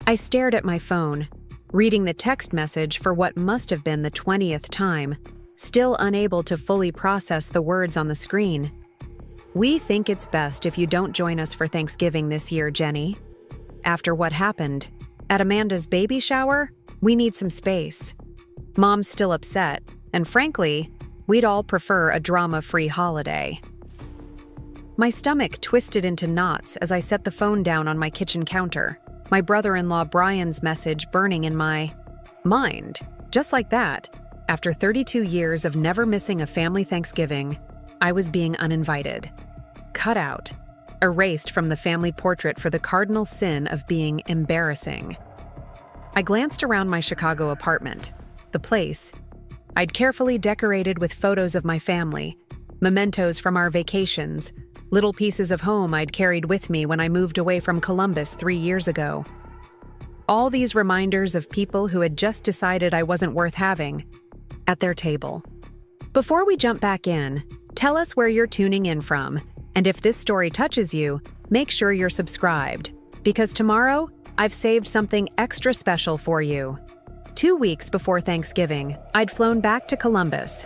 I stared at my phone, reading the text message for what must have been the 20th time, still unable to fully process the words on the screen. "We think it's best if you don't join us for Thanksgiving this year, Jenny. After what happened at Amanda's baby shower, we need some space. Mom's still upset, and frankly, we'd all prefer a drama-free holiday." My stomach twisted into knots as I set the phone down on my kitchen counter, my brother-in-law Brian's message burning in my mind. Just like that, after 32 years of never missing a family Thanksgiving, I was being uninvited. Cut out, erased from the family portrait for the cardinal sin of being embarrassing. I glanced around my Chicago apartment. The place I'd carefully decorated with photos of my family, mementos from our vacations, little pieces of home I'd carried with me when I moved away from Columbus 3 years ago. All these reminders of people who had just decided I wasn't worth having at their table. Before we jump back in, tell us where you're tuning in from, and if this story touches you, make sure you're subscribed, because tomorrow I've saved something extra special for you. 2 weeks before Thanksgiving, I'd flown back to Columbus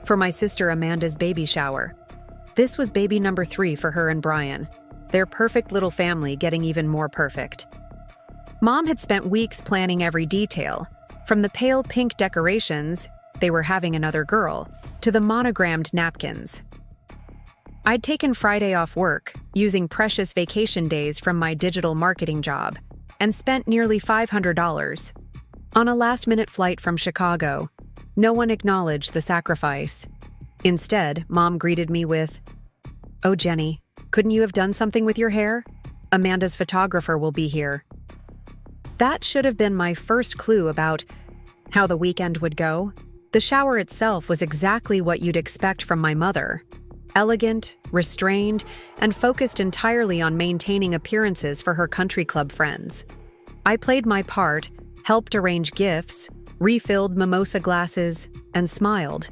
for my sister Amanda's baby shower. This was baby number 3 for her and Brian, their perfect little family getting even more perfect. Mom had spent weeks planning every detail, from the pale pink decorations, they were having another girl, to the monogrammed napkins. I'd taken Friday off work, using precious vacation days from my digital marketing job, and spent nearly $500. On a last-minute flight from Chicago, no one acknowledged the sacrifice. Instead, Mom greeted me with, "Oh, Jenny, couldn't you have done something with your hair? Amanda's photographer will be here." That should have been my first clue about how the weekend would go. The shower itself was exactly what you'd expect from my mother. Elegant, restrained, and focused entirely on maintaining appearances for her country club friends. I played my part, helped arrange gifts, refilled mimosa glasses, and smiled.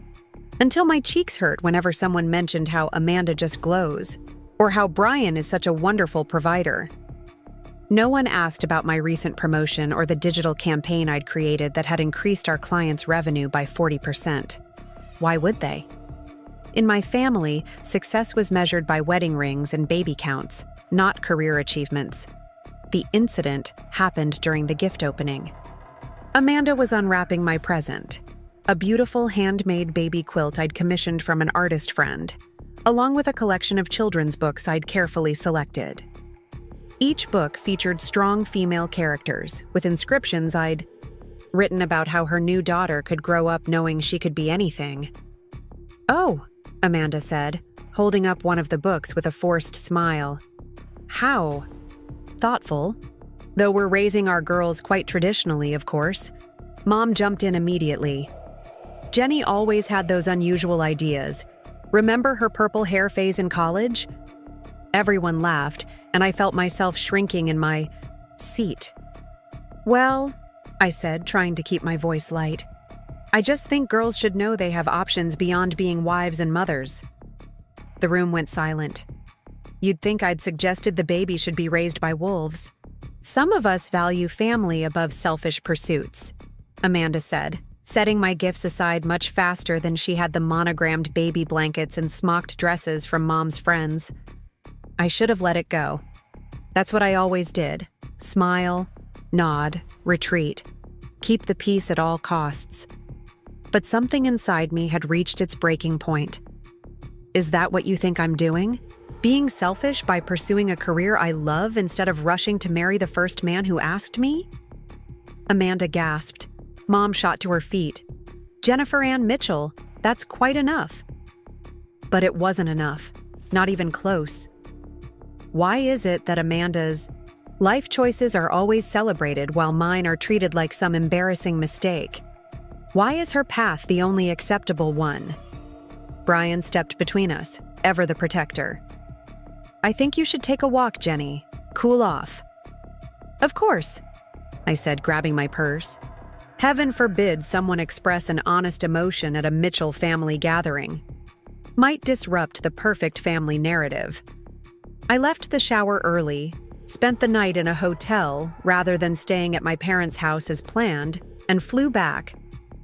Until my cheeks hurt whenever someone mentioned how Amanda just glows, or how Brian is such a wonderful provider. No one asked about my recent promotion or the digital campaign I'd created that had increased our clients' revenue by 40%. Why would they? In my family, success was measured by wedding rings and baby counts, not career achievements. The incident happened during the gift opening. Amanda was unwrapping my present, a beautiful handmade baby quilt I'd commissioned from an artist friend, along with a collection of children's books I'd carefully selected. Each book featured strong female characters with inscriptions I'd written about how her new daughter could grow up knowing she could be anything. "Oh," Amanda said, holding up one of the books with a forced smile. "How?" Thoughtful. Though we're raising our girls quite traditionally, of course. Mom jumped in immediately. "Jenny always had those unusual ideas. Remember her purple hair phase in college?" Everyone laughed, and I felt myself shrinking in my seat. "Well," I said, trying to keep my voice light, "I just think girls should know they have options beyond being wives and mothers." The room went silent. You'd think I'd suggested the baby should be raised by wolves. "Some of us value family above selfish pursuits," Amanda said, setting my gifts aside much faster than she had the monogrammed baby blankets and smocked dresses from Mom's friends. I should have let it go. That's what I always did. Smile, nod, retreat. Keep the peace at all costs. But something inside me had reached its breaking point. "Is that what you think I'm doing? Being selfish by pursuing a career I love instead of rushing to marry the first man who asked me?" Amanda gasped. Mom shot to her feet. "Jennifer Ann Mitchell, that's quite enough." But it wasn't enough. Not even close. Why is it that Amanda's life choices are always celebrated while mine are treated like some embarrassing mistake? Why is her path the only acceptable one? Brian stepped between us, ever the protector. "I think you should take a walk, Jenny. Cool off." "Of course," I said, grabbing my purse. Heaven forbid someone express an honest emotion at a Mitchell family gathering. Might disrupt the perfect family narrative. I left the shower early, spent the night in a hotel rather than staying at my parents' house as planned, and flew back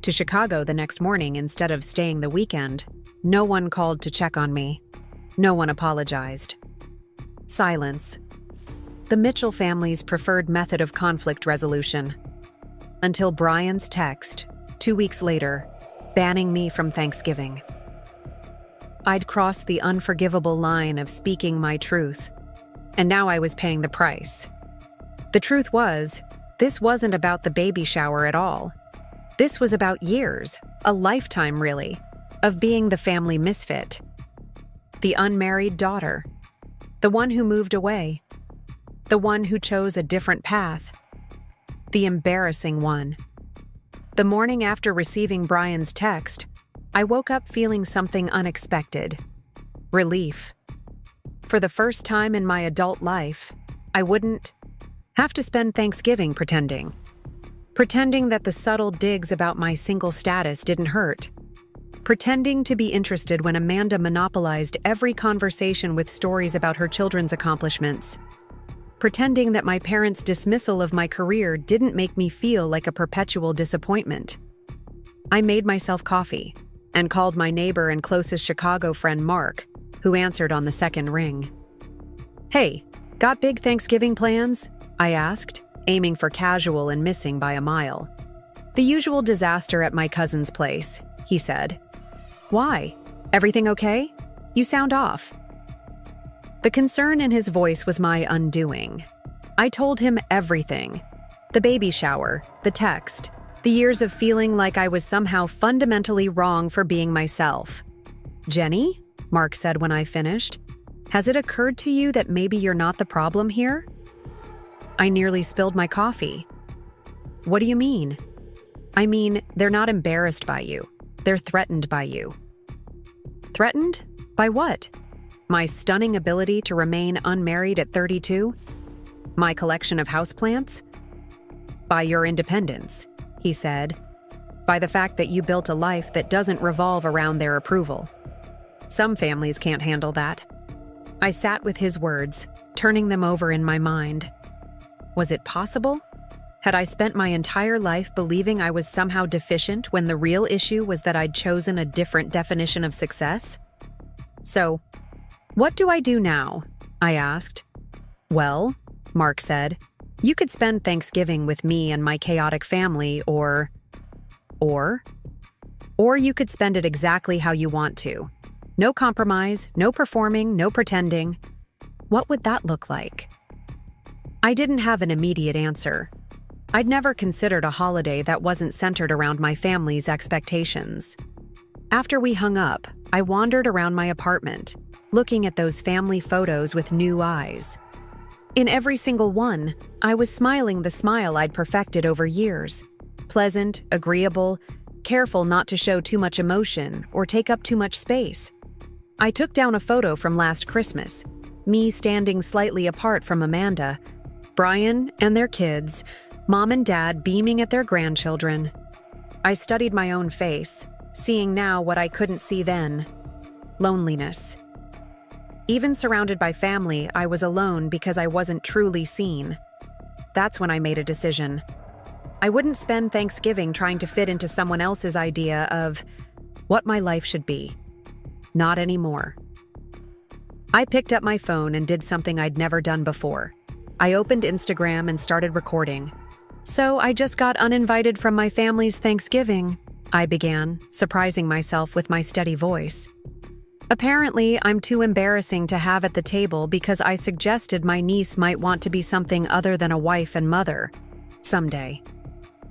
to Chicago the next morning instead of staying the weekend. No one called to check on me. No one apologized. Silence. The Mitchell family's preferred method of conflict resolution. Until Brian's text, 2 weeks later, banning me from Thanksgiving. I'd crossed the unforgivable line of speaking my truth, and now I was paying the price. The truth was, this wasn't about the baby shower at all. This was about years, a lifetime really, of being the family misfit. The unmarried daughter. The one who moved away. The one who chose a different path. The embarrassing one. The morning after receiving Brian's text, I woke up feeling something unexpected. Relief. For the first time in my adult life, I wouldn't have to spend Thanksgiving pretending. Pretending that the subtle digs about my single status didn't hurt. Pretending to be interested when Amanda monopolized every conversation with stories about her children's accomplishments. Pretending that my parents' dismissal of my career didn't make me feel like a perpetual disappointment. I made myself coffee and called my neighbor and closest Chicago friend Mark, who answered on the second ring. "Hey, got big Thanksgiving plans?" I asked, aiming for casual and missing by a mile. "The usual disaster at my cousin's place," he said. "Why? Everything okay? You sound off." The concern in his voice was my undoing. I told him everything. The baby shower, the text, the years of feeling like I was somehow fundamentally wrong for being myself. "Jenny," Mark said when I finished, "has it occurred to you that maybe you're not the problem here?" I nearly spilled my coffee. "What do you mean?" "I mean, they're not embarrassed by you. They're threatened by you." "Threatened? By what?" "My stunning ability to remain unmarried at 32? My collection of houseplants?" "By your independence," he said. "By the fact that you built a life that doesn't revolve around their approval. Some families can't handle that." I sat with his words, turning them over in my mind. Was it possible? Had I spent my entire life believing I was somehow deficient when the real issue was that I'd chosen a different definition of success? "So, what do I do now?" I asked. "Well," Mark said, "you could spend Thanksgiving with me and my chaotic family, or you could spend it exactly how you want to. No compromise, no performing, no pretending. What would that look like?" I didn't have an immediate answer. I'd never considered a holiday that wasn't centered around my family's expectations. After we hung up, I wandered around my apartment, looking at those family photos with new eyes. In every single one, I was smiling the smile I'd perfected over years. Pleasant, agreeable, careful not to show too much emotion or take up too much space. I took down a photo from last Christmas, me standing slightly apart from Amanda, Brian and their kids, Mom and Dad beaming at their grandchildren. I studied my own face, seeing now what I couldn't see then. Loneliness. Even surrounded by family, I was alone because I wasn't truly seen. That's when I made a decision. I wouldn't spend Thanksgiving trying to fit into someone else's idea of what my life should be. Not anymore. I picked up my phone and did something I'd never done before. I opened Instagram and started recording. "So I just got uninvited from my family's Thanksgiving," I began, surprising myself with my steady voice. "Apparently, I'm too embarrassing to have at the table because I suggested my niece might want to be something other than a wife and mother. Someday."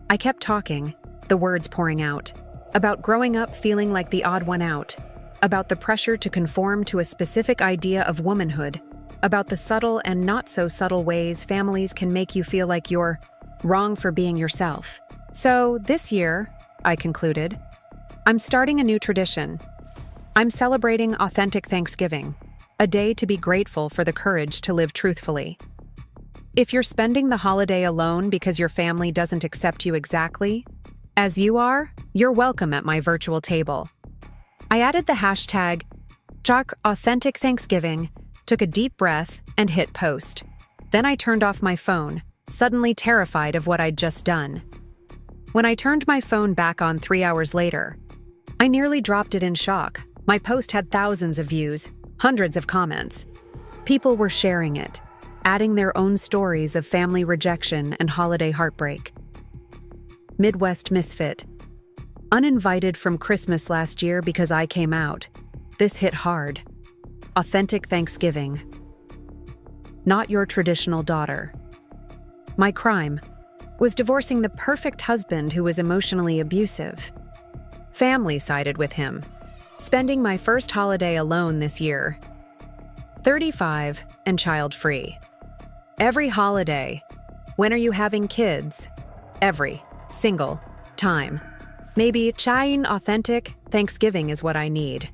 I kept talking, the words pouring out, about growing up feeling like the odd one out, about the pressure to conform to a specific idea of womanhood, about the subtle and not so subtle ways families can make you feel like you're wrong for being yourself. "So, this year," I concluded, "I'm starting a new tradition. I'm celebrating authentic Thanksgiving, a day to be grateful for the courage to live truthfully. If you're spending the holiday alone because your family doesn't accept you exactly as you are, you're welcome at my virtual table." I added the hashtag #AuthenticThanksgiving, took a deep breath, and hit post. Then I turned off my phone, suddenly terrified of what I'd just done. When I turned my phone back on 3 hours later, I nearly dropped it in shock. My post had thousands of views, hundreds of comments. People were sharing it, adding their own stories of family rejection and holiday heartbreak. Midwest Misfit. Uninvited from Christmas last year because I came out. This hit hard. Authentic Thanksgiving. Not your traditional daughter. My crime was divorcing the perfect husband who was emotionally abusive. Family sided with him. Spending my first holiday alone this year. 35 and child-free. Every holiday. When are you having kids? Every single time. Maybe chain authentic Thanksgiving is what I need.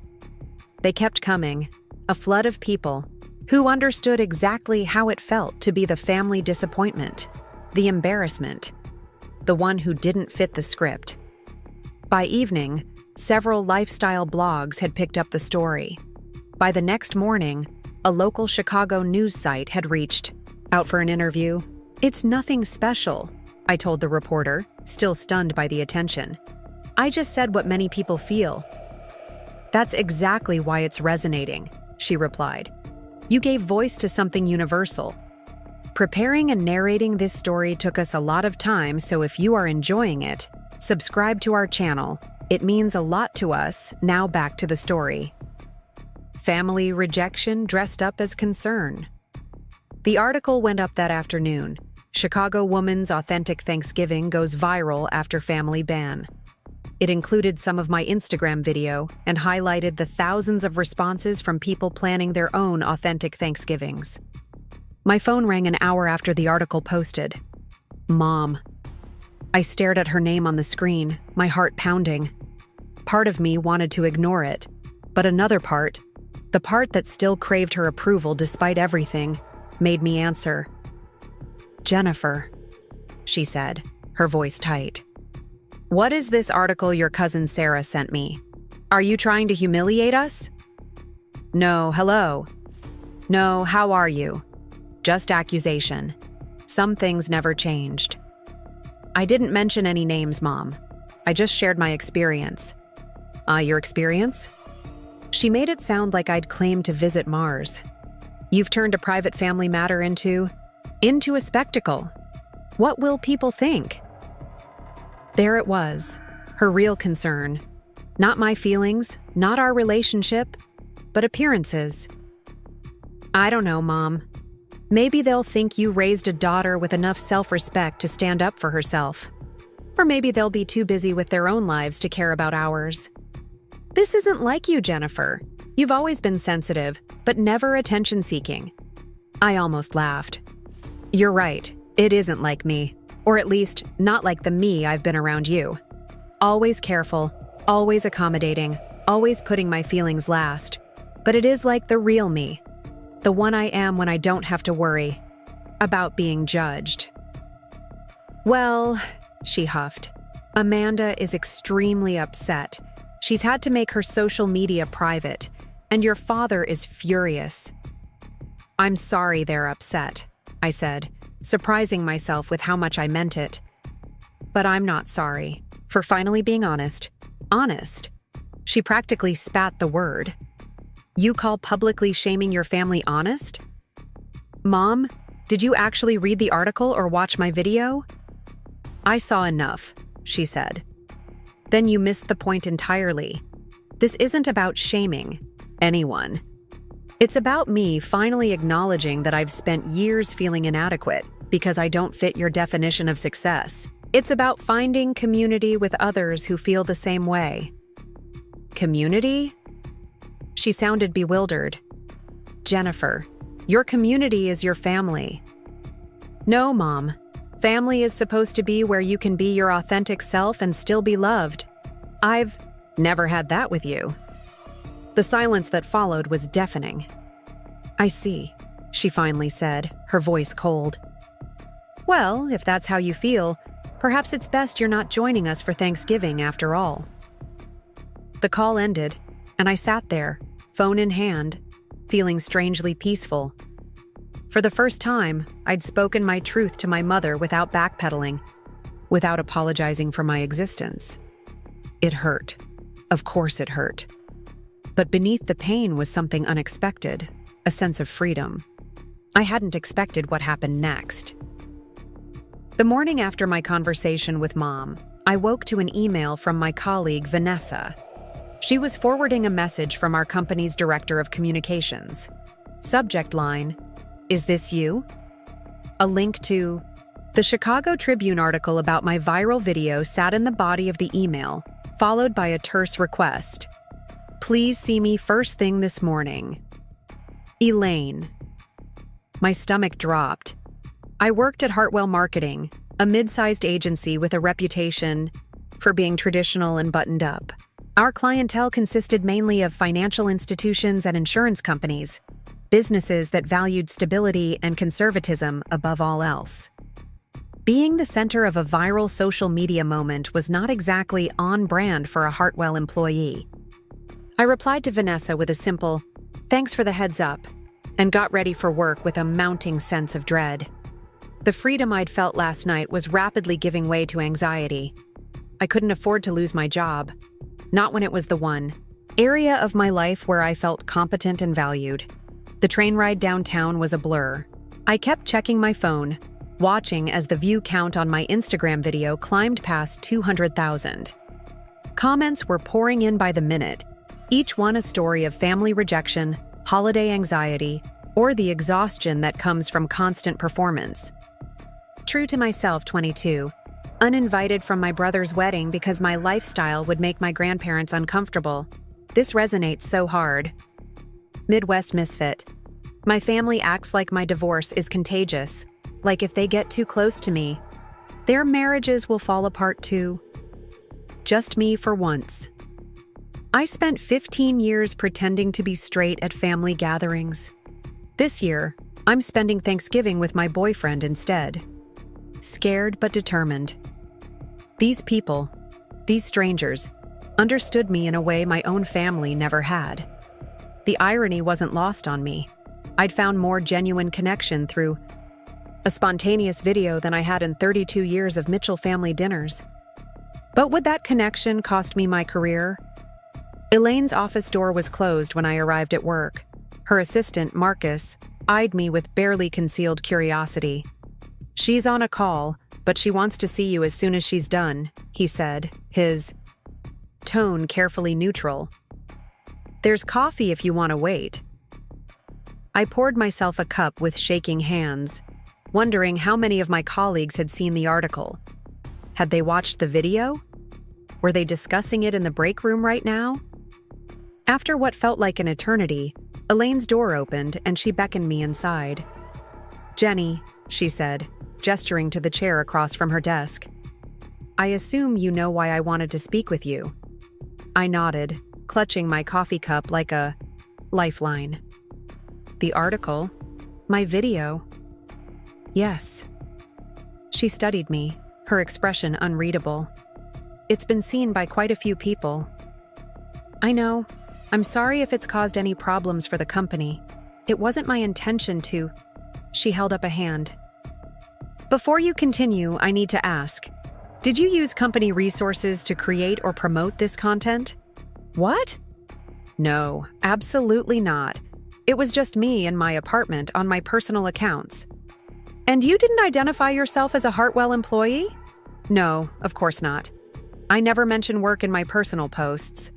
They kept coming, a flood of people who understood exactly how it felt to be the family disappointment, the embarrassment, the one who didn't fit the script. By evening, several lifestyle blogs had picked up the story. By the next morning, a local Chicago news site had reached out for an interview. "It's nothing special," I told the reporter, still stunned by the attention. "I just said what many people feel." "That's exactly why it's resonating," she replied. "You gave voice to something universal. Preparing and narrating this story took us a lot of time, so if you are enjoying it, subscribe to our channel. It means a lot to us." Now back to the story. Family rejection dressed up as concern. The article went up that afternoon. Chicago woman's authentic Thanksgiving goes viral after family ban. It included some of my Instagram video and highlighted the thousands of responses from people planning their own authentic Thanksgivings. My phone rang an hour after the article posted. Mom. I stared at her name on the screen, my heart pounding. Part of me wanted to ignore it, but another part, the part that still craved her approval despite everything, made me answer. "Jennifer," she said, her voice tight. "What is this article your cousin Sarah sent me? Are you trying to humiliate us?" "No, hello. No, how are you? Just accusation. Some things never changed." "I didn't mention any names, Mom. I just shared my experience." Your experience?" She made it sound like I'd claimed to visit Mars. "You've turned a private family matter into a spectacle. What will people think?" There it was, her real concern. Not my feelings, not our relationship, but appearances. "I don't know, Mom. Maybe they'll think you raised a daughter with enough self-respect to stand up for herself. Or maybe they'll be too busy with their own lives to care about ours." "This isn't like you, Jennifer. You've always been sensitive, but never attention-seeking." I almost laughed. "You're right. It isn't like me. Or at least, not like the me I've been around you. Always careful, always accommodating, always putting my feelings last. But it is like the real me. The one I am when I don't have to worry about being judged." "Well," she huffed, "Amanda is extremely upset. She's had to make her social media private, and your father is furious." "I'm sorry they're upset," I said, surprising myself with how much I meant it. "But I'm not sorry for finally being honest." Honest? She practically spat the word. "You call publicly shaming your family honest?" "Mom, did you actually read the article or watch my video?" "I saw enough," she said. "Then you missed the point entirely. This isn't about shaming anyone. It's about me finally acknowledging that I've spent years feeling inadequate because I don't fit your definition of success. It's about finding community with others who feel the same way." "Community?" She sounded bewildered. "Jennifer, your community is your family." "No, Mom. Family is supposed to be where you can be your authentic self and still be loved. I've never had that with you." The silence that followed was deafening. "I see," she finally said, her voice cold. "Well, if that's how you feel, perhaps it's best you're not joining us for Thanksgiving after all." The call ended, and I sat there, phone in hand, feeling strangely peaceful. For the first time, I'd spoken my truth to my mother without backpedaling, without apologizing for my existence. It hurt. Of course it hurt. But beneath the pain was something unexpected, a sense of freedom. I hadn't expected what happened next. The morning after my conversation with Mom, I woke to an email from my colleague, Vanessa. She was forwarding a message from our company's director of communications. Subject line, "Is this you?" A link to the Chicago Tribune article about my viral video sat in the body of the email, followed by a terse request. "Please see me first thing this morning. Elaine." My stomach dropped. I worked at Hartwell Marketing, a mid-sized agency with a reputation for being traditional and buttoned up. Our clientele consisted mainly of financial institutions and insurance companies, businesses that valued stability and conservatism above all else. Being the center of a viral social media moment was not exactly on brand for a Hartwell employee. I replied to Vanessa with a simple, "Thanks for the heads up," and got ready for work with a mounting sense of dread. The freedom I'd felt last night was rapidly giving way to anxiety. I couldn't afford to lose my job, not when it was the one area of my life where I felt competent and valued. The train ride downtown was a blur. I kept checking my phone, watching as the view count on my Instagram video climbed past 200,000. Comments were pouring in by the minute, each one a story of family rejection, holiday anxiety, or the exhaustion that comes from constant performance. True to myself, 22, uninvited from my brother's wedding because my lifestyle would make my grandparents uncomfortable. This resonates so hard. Midwest misfit. My family acts like my divorce is contagious, like if they get too close to me, their marriages will fall apart too. Just me for once. I spent 15 years pretending to be straight at family gatherings. This year, I'm spending Thanksgiving with my boyfriend instead. Scared but determined. These people, these strangers, understood me in a way my own family never had. The irony wasn't lost on me. I'd found more genuine connection through a spontaneous video than I had in 32 years of Mitchell family dinners. But would that connection cost me my career? Elaine's office door was closed when I arrived at work. Her assistant, Marcus, eyed me with barely concealed curiosity. "She's on a call, but she wants to see you as soon as she's done," he said, his tone carefully neutral. "There's coffee if you want to wait." I poured myself a cup with shaking hands, wondering how many of my colleagues had seen the article. Had they watched the video? Were they discussing it in the break room right now? After what felt like an eternity, Elaine's door opened and she beckoned me inside. "Jenny," she said, gesturing to the chair across from her desk. "I assume you know why I wanted to speak with you." I nodded, clutching my coffee cup like a lifeline. "The article? My video?" "Yes." She studied me, her expression unreadable. "It's been seen by quite a few people." "I know. I'm sorry if it's caused any problems for the company. It wasn't my intention to..." She held up a hand. "Before you continue, I need to ask, did you use company resources to create or promote this content?" "What?" "No, absolutely not. It was just me in my apartment on my personal accounts." "And you didn't identify yourself as a Hartwell employee?" "No, of course not. I never mention work in my personal posts."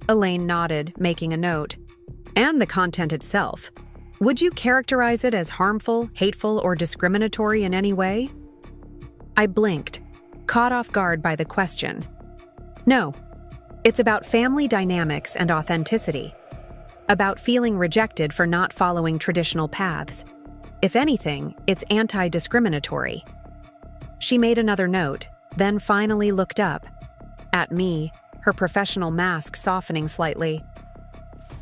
Elaine nodded, making a note. "And the content itself. Would you characterize it as harmful, hateful, or discriminatory in any way?" I blinked, caught off guard by the question. "No. It's about family dynamics and authenticity. About feeling rejected for not following traditional paths. If anything, it's anti-discriminatory." She made another note, then finally looked up. At me, her professional mask softening slightly.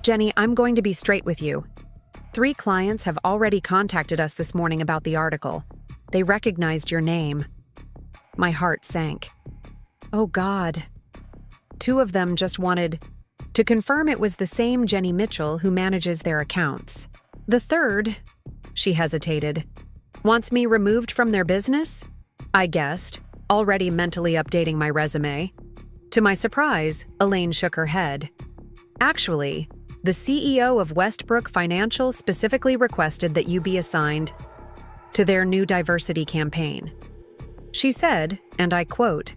"Jenny, I'm going to be straight with you. 3 clients have already contacted us this morning about the article. They recognized your name." My heart sank. Oh God. 2 of them just wanted to confirm it was the same Jenny Mitchell who manages their accounts. The third, She hesitated. Wants me removed from their business? I guessed, already mentally updating my resume. To my surprise, Elaine shook her head. Actually, the CEO of Westbrook Financial specifically requested that you be assigned to their new diversity campaign. She said, and I quote,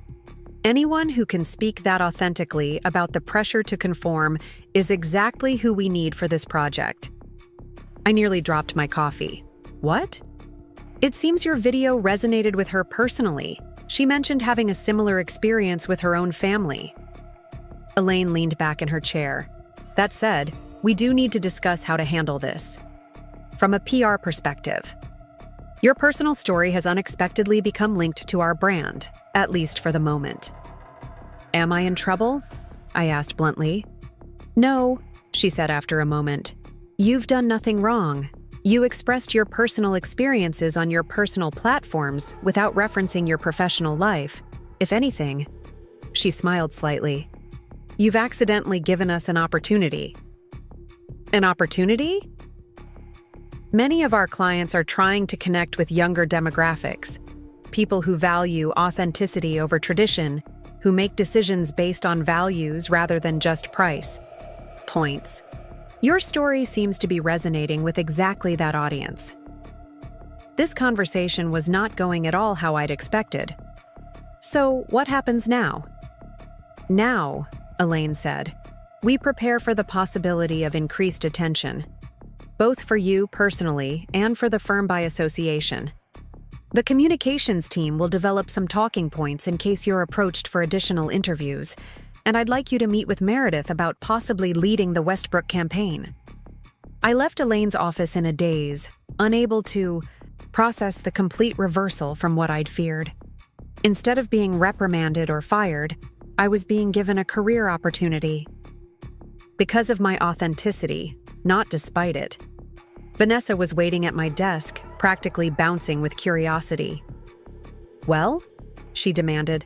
"Anyone who can speak that authentically about the pressure to conform is exactly who we need for this project." I nearly dropped my coffee. What? It seems your video resonated with her personally. She mentioned having a similar experience with her own family. Elaine leaned back in her chair. That said, we do need to discuss how to handle this. From a PR perspective, your personal story has unexpectedly become linked to our brand, at least for the moment. Am I in trouble? I asked bluntly. No, she said after a moment. You've done nothing wrong. You expressed your personal experiences on your personal platforms without referencing your professional life. If anything, she smiled slightly. You've accidentally given us an opportunity. An opportunity? Many of our clients are trying to connect with younger demographics, people who value authenticity over tradition, who make decisions based on values rather than just price points. Your story seems to be resonating with exactly that audience. This conversation was not going at all how I'd expected. So, what happens now? Now, Elaine said, we prepare for the possibility of increased attention, both for you personally and for the firm by association. The communications team will develop some talking points in case you're approached for additional interviews, and I'd like you to meet with Meredith about possibly leading the Westbrook campaign. I left Elaine's office in a daze, unable to process the complete reversal from what I'd feared. Instead of being reprimanded or fired, I was being given a career opportunity. Because of my authenticity, not despite it. Vanessa was waiting at my desk, practically bouncing with curiosity. Well? She demanded.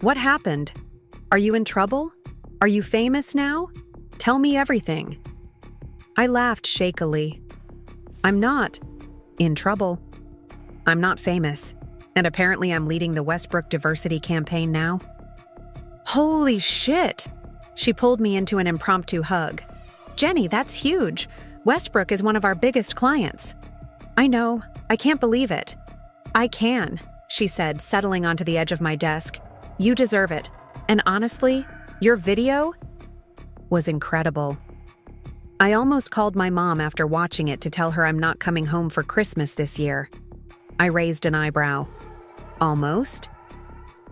What happened? Are you in trouble? Are you famous now? Tell me everything. I laughed shakily. I'm not in trouble. I'm not famous, and apparently I'm leading the Westbrook diversity campaign now. Holy shit! She pulled me into an impromptu hug. Jenny, that's huge. Westbrook is one of our biggest clients. I know. I can't believe it. I can, she said, settling onto the edge of my desk. You deserve it. And honestly, your video was incredible. I almost called my mom after watching it to tell her I'm not coming home for Christmas this year. I raised an eyebrow. Almost?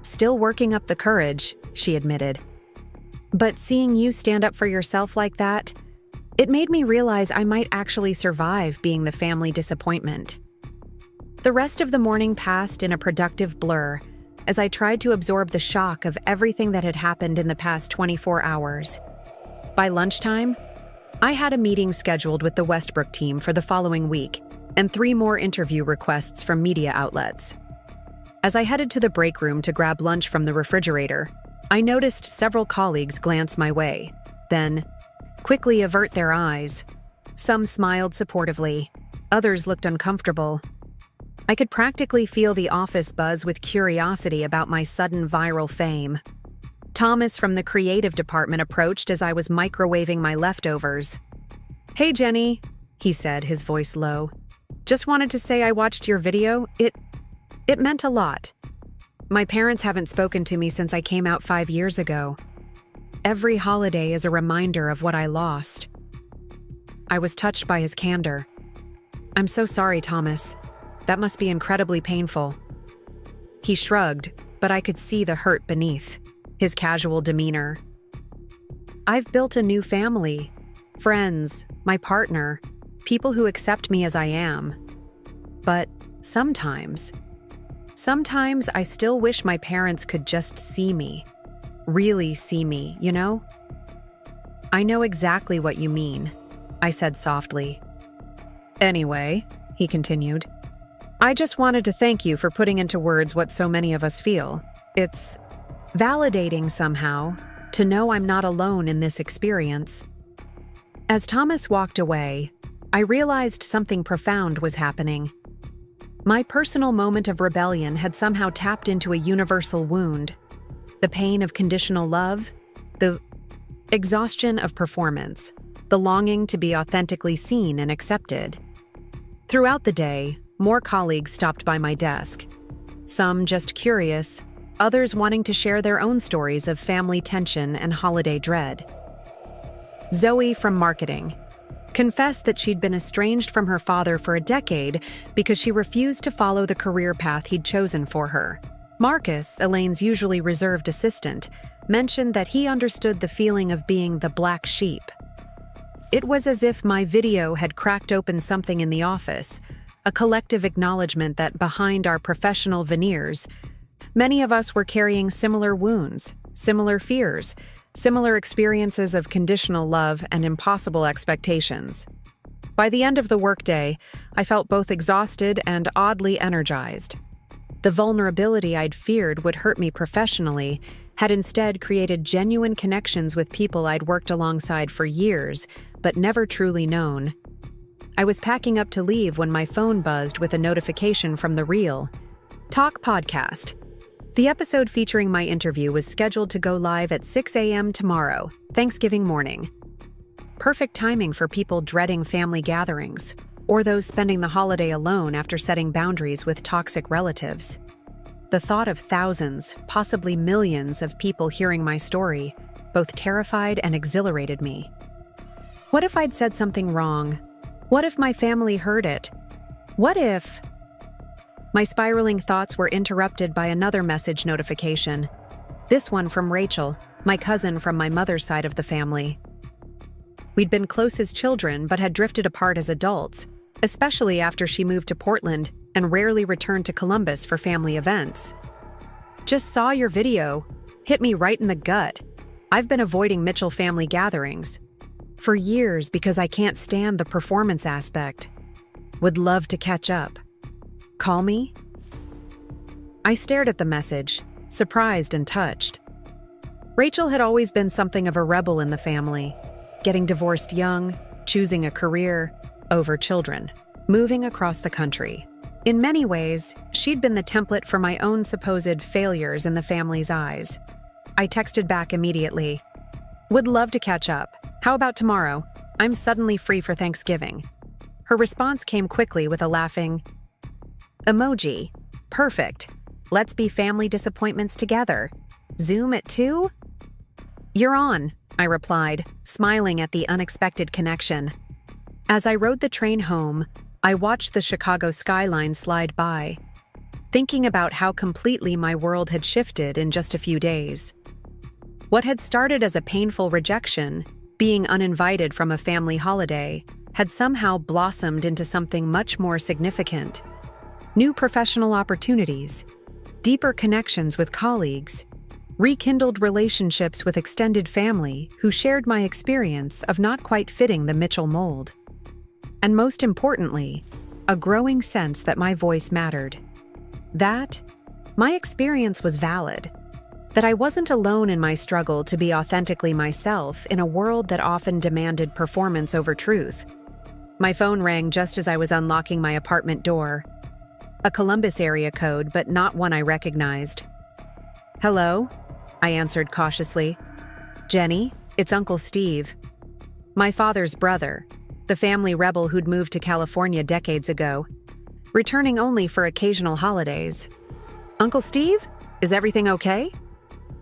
Still working up the courage, she admitted. But seeing you stand up for yourself like that, it made me realize I might actually survive being the family disappointment. The rest of the morning passed in a productive blur as I tried to absorb the shock of everything that had happened in the past 24 hours. By lunchtime, I had a meeting scheduled with the Westbrook team for the following week and 3 more interview requests from media outlets. As I headed to the break room to grab lunch from the refrigerator, I noticed several colleagues glance my way, then quickly avert their eyes. Some smiled supportively, others looked uncomfortable. I could practically feel the office buzz with curiosity about my sudden viral fame. Thomas from the creative department approached as I was microwaving my leftovers. Hey Jenny, he said, his voice low. Just wanted to say I watched your video. It meant a lot. My parents haven't spoken to me since I came out 5 years ago. Every holiday is a reminder of what I lost. I was touched by his candor. I'm so sorry, Thomas. That must be incredibly painful. He shrugged, but I could see the hurt beneath his casual demeanor. I've built a new family, friends, my partner, people who accept me as I am. But sometimes I still wish my parents could just see me. Really see me, you know? I know exactly what you mean, I said softly. Anyway, he continued, I just wanted to thank you for putting into words what so many of us feel. It's validating somehow to know I'm not alone in this experience. As Thomas walked away, I realized something profound was happening. My personal moment of rebellion had somehow tapped into a universal wound. The pain of conditional love, the exhaustion of performance, the longing to be authentically seen and accepted. Throughout the day, more colleagues stopped by my desk. Some just curious, others wanting to share their own stories of family tension and holiday dread. Zoe from marketing confessed that she'd been estranged from her father for a decade because she refused to follow the career path he'd chosen for her. Marcus, Elaine's usually reserved assistant, mentioned that he understood the feeling of being the black sheep. It was as if my video had cracked open something in the office, a collective acknowledgement that behind our professional veneers, many of us were carrying similar wounds, similar fears, similar experiences of conditional love and impossible expectations. By the end of the workday, I felt both exhausted and oddly energized. The vulnerability I'd feared would hurt me professionally had instead created genuine connections with people I'd worked alongside for years, but never truly known. I was packing up to leave when my phone buzzed with a notification from the Real Talk podcast. The episode featuring my interview was scheduled to go live at 6 a.m. tomorrow, Thanksgiving morning. Perfect timing for people dreading family gatherings, or those spending the holiday alone after setting boundaries with toxic relatives. The thought of thousands, possibly millions of people hearing my story both terrified and exhilarated me. What if I'd said something wrong? What if my family heard it? What if... My spiraling thoughts were interrupted by another message notification. This one from Rachel, my cousin from my mother's side of the family. We'd been close as children but had drifted apart as adults, especially after she moved to Portland and rarely returned to Columbus for family events. Just saw your video. Hit me right in the gut. I've been avoiding Mitchell family gatherings for years because I can't stand the performance aspect. Would love to catch up. Call me? I stared at the message, surprised and touched. Rachel had always been something of a rebel in the family, getting divorced young, choosing a career over children, moving across the country. In many ways, she'd been the template for my own supposed failures in the family's eyes. I texted back immediately. Would love to catch up. How about tomorrow? I'm suddenly free for Thanksgiving. Her response came quickly with a laughing emoji. Perfect. Let's be family disappointments together. Zoom at 2? You're on, I replied, smiling at the unexpected connection. As I rode the train home, I watched the Chicago skyline slide by, thinking about how completely my world had shifted in just a few days. What had started as a painful rejection, being uninvited from a family holiday, had somehow blossomed into something much more significant. New professional opportunities, deeper connections with colleagues, rekindled relationships with extended family who shared my experience of not quite fitting the Mitchell mold. And most importantly, a growing sense that my voice mattered. That my experience was valid. That I wasn't alone in my struggle to be authentically myself in a world that often demanded performance over truth. My phone rang just as I was unlocking my apartment door. A Columbus area code, but not one I recognized. Hello? I answered cautiously. Jenny, it's Uncle Steve. My father's brother, the family rebel who'd moved to California decades ago, returning only for occasional holidays. Uncle Steve? Is everything okay?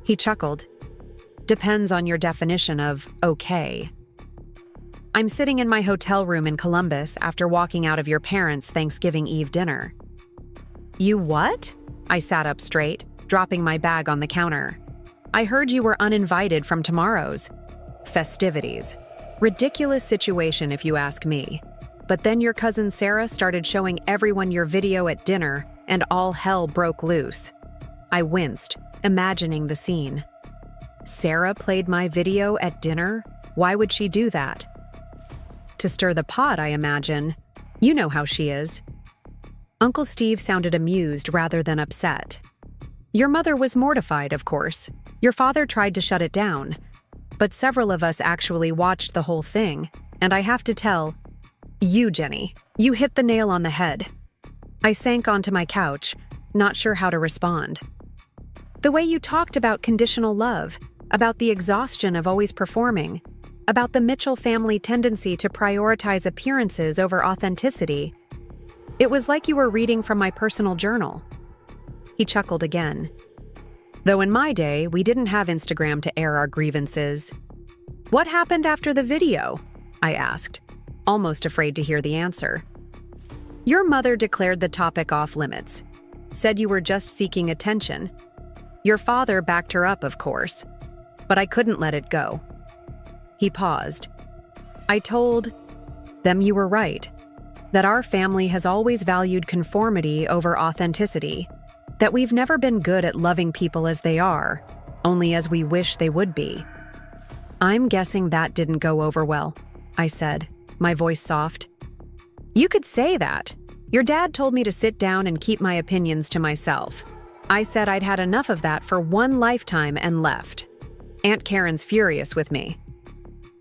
He chuckled. Depends on your definition of okay. I'm sitting in my hotel room in Columbus after walking out of your parents' Thanksgiving Eve dinner. You what? I sat up straight, dropping my bag on the counter. I heard you were uninvited from tomorrow's festivities. Ridiculous situation if you ask me. But then your cousin Sarah started showing everyone your video at dinner and all hell broke loose. I winced, imagining the scene. Sarah played my video at dinner? Why would she do that? To stir the pot, I imagine. You know how she is. Uncle Steve sounded amused rather than upset. Your mother was mortified, of course. Your father tried to shut it down. But several of us actually watched the whole thing, and I have to tell, You, Jenny, you hit the nail on the head. I sank onto my couch, not sure how to respond. The way you talked about conditional love, about the exhaustion of always performing, about the Mitchell family tendency to prioritize appearances over authenticity. It was like you were reading from my personal journal. He chuckled again. Though in my day, we didn't have Instagram to air our grievances. What happened after the video? I asked, almost afraid to hear the answer. Your mother declared the topic off limits, said you were just seeking attention. Your father backed her up, of course, but I couldn't let it go. He paused. I told them you were right, that our family has always valued conformity over authenticity, that we've never been good at loving people as they are, only as we wish they would be. I'm guessing that didn't go over well, I said, my voice soft. You could say that. Your dad told me to sit down and keep my opinions to myself. I said I'd had enough of that for one lifetime and left. Aunt Karen's furious with me.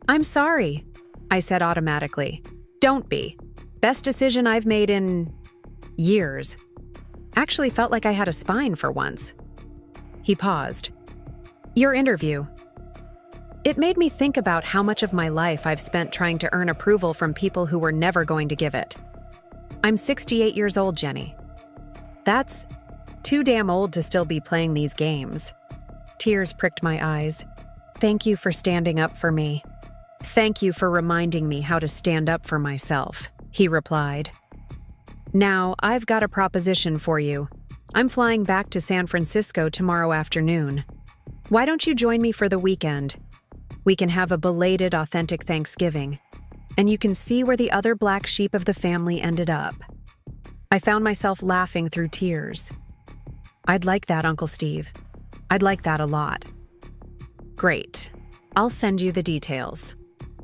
I'm sorry, I said automatically. Don't be. Best decision I've made in years. Actually felt like I had a spine for once. He paused. Your interview. It made me think about how much of my life I've spent trying to earn approval from people who were never going to give it. I'm 68 years old, Jenny. That's too damn old to still be playing these games. Tears pricked my eyes. Thank you for standing up for me. Thank you for reminding me how to stand up for myself, he replied. Now, I've got a proposition for you. I'm flying back to San Francisco tomorrow afternoon. Why don't you join me for the weekend? We can have a belated, authentic Thanksgiving, and you can see where the other black sheep of the family ended up. I found myself laughing through tears. I'd like that, Uncle Steve. I'd like that a lot. Great. I'll send you the details.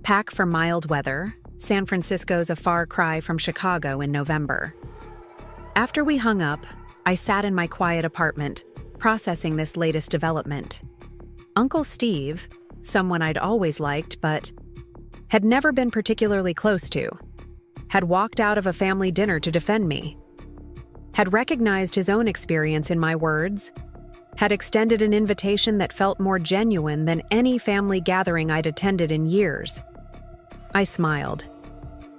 Pack for mild weather. San Francisco's a far cry from Chicago in November. After we hung up, I sat in my quiet apartment, processing this latest development. Uncle Steve, someone I'd always liked but had never been particularly close to, had walked out of a family dinner to defend me, had recognized his own experience in my words, had extended an invitation that felt more genuine than any family gathering I'd attended in years. I smiled.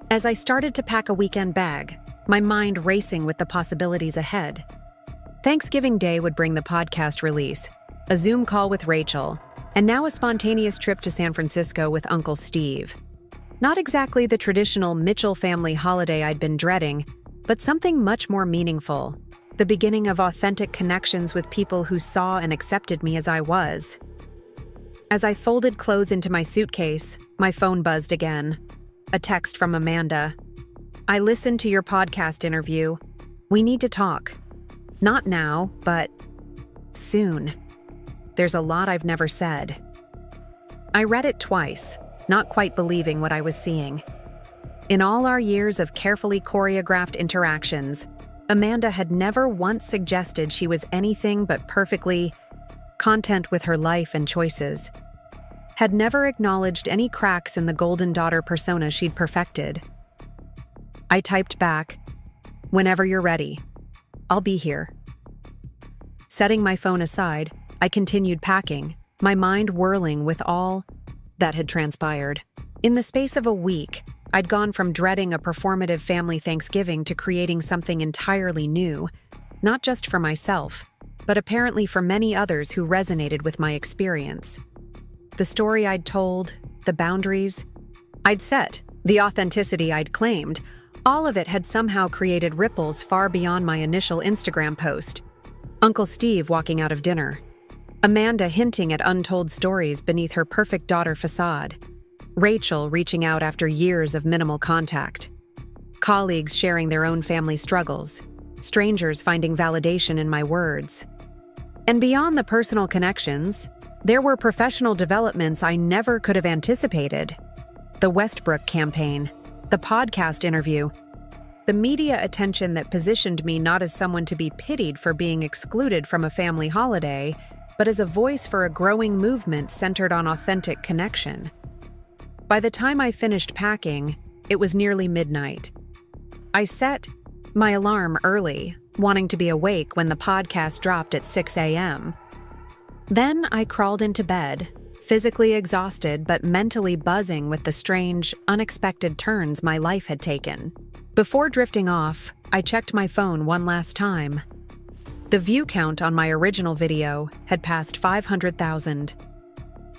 As I started to pack a weekend bag, my mind racing with the possibilities ahead. Thanksgiving Day would bring the podcast release, a Zoom call with Rachel, and now a spontaneous trip to San Francisco with Uncle Steve. Not exactly the traditional Mitchell family holiday I'd been dreading, but something much more meaningful, the beginning of authentic connections with people who saw and accepted me as I was. As I folded clothes into my suitcase, my phone buzzed again. A text from Amanda. I listened to your podcast interview. We need to talk. Not now, but soon. There's a lot I've never said. I read it twice, not quite believing what I was seeing. In all our years of carefully choreographed interactions, Amanda had never once suggested she was anything but perfectly content with her life and choices, had never acknowledged any cracks in the golden daughter persona she'd perfected. I typed back, "Whenever you're ready, I'll be here." Setting my phone aside, I continued packing, my mind whirling with all that had transpired. In the space of a week, I'd gone from dreading a performative family Thanksgiving to creating something entirely new, not just for myself, but apparently for many others who resonated with my experience. The story I'd told, the boundaries I'd set, the authenticity I'd claimed, all of it had somehow created ripples far beyond my initial Instagram post. Uncle Steve walking out of dinner. Amanda hinting at untold stories beneath her perfect daughter facade. Rachel reaching out after years of minimal contact. Colleagues sharing their own family struggles. Strangers finding validation in my words. And beyond the personal connections, there were professional developments I never could have anticipated. The Westbrook campaign, the podcast interview, the media attention that positioned me not as someone to be pitied for being excluded from a family holiday, but as a voice for a growing movement centered on authentic connection. By the time I finished packing, It was nearly midnight. I set my alarm early, wanting to be awake when the podcast dropped at 6 a.m. Then I crawled into bed, physically exhausted but mentally buzzing with the strange, unexpected turns my life had taken. Before drifting off, I checked my phone one last time. The view count on my original video had passed 500,000.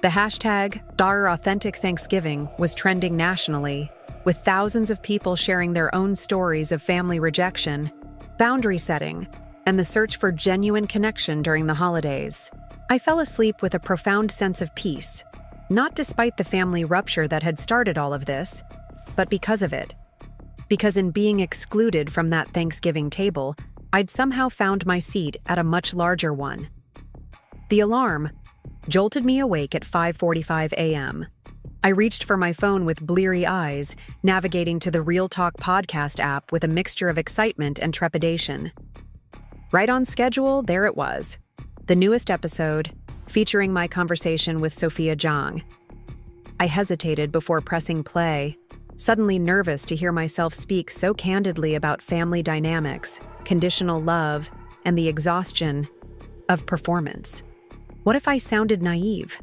The hashtag #AuthenticThanksgiving was trending nationally, with thousands of people sharing their own stories of family rejection, boundary setting, and the search for genuine connection during the holidays. I fell asleep with a profound sense of peace, not despite the family rupture that had started all of this, but because of it. Because in being excluded from that Thanksgiving table, I'd somehow found my seat at a much larger one. The alarm jolted me awake at 5:45 a.m. I reached for my phone with bleary eyes, navigating to the Real Talk podcast app with a mixture of excitement and trepidation. Right on schedule, there it was. The newest episode, featuring my conversation with Sophia Zhang. I hesitated before pressing play, suddenly nervous to hear myself speak so candidly about family dynamics, conditional love, and the exhaustion of performance. What if I sounded naive?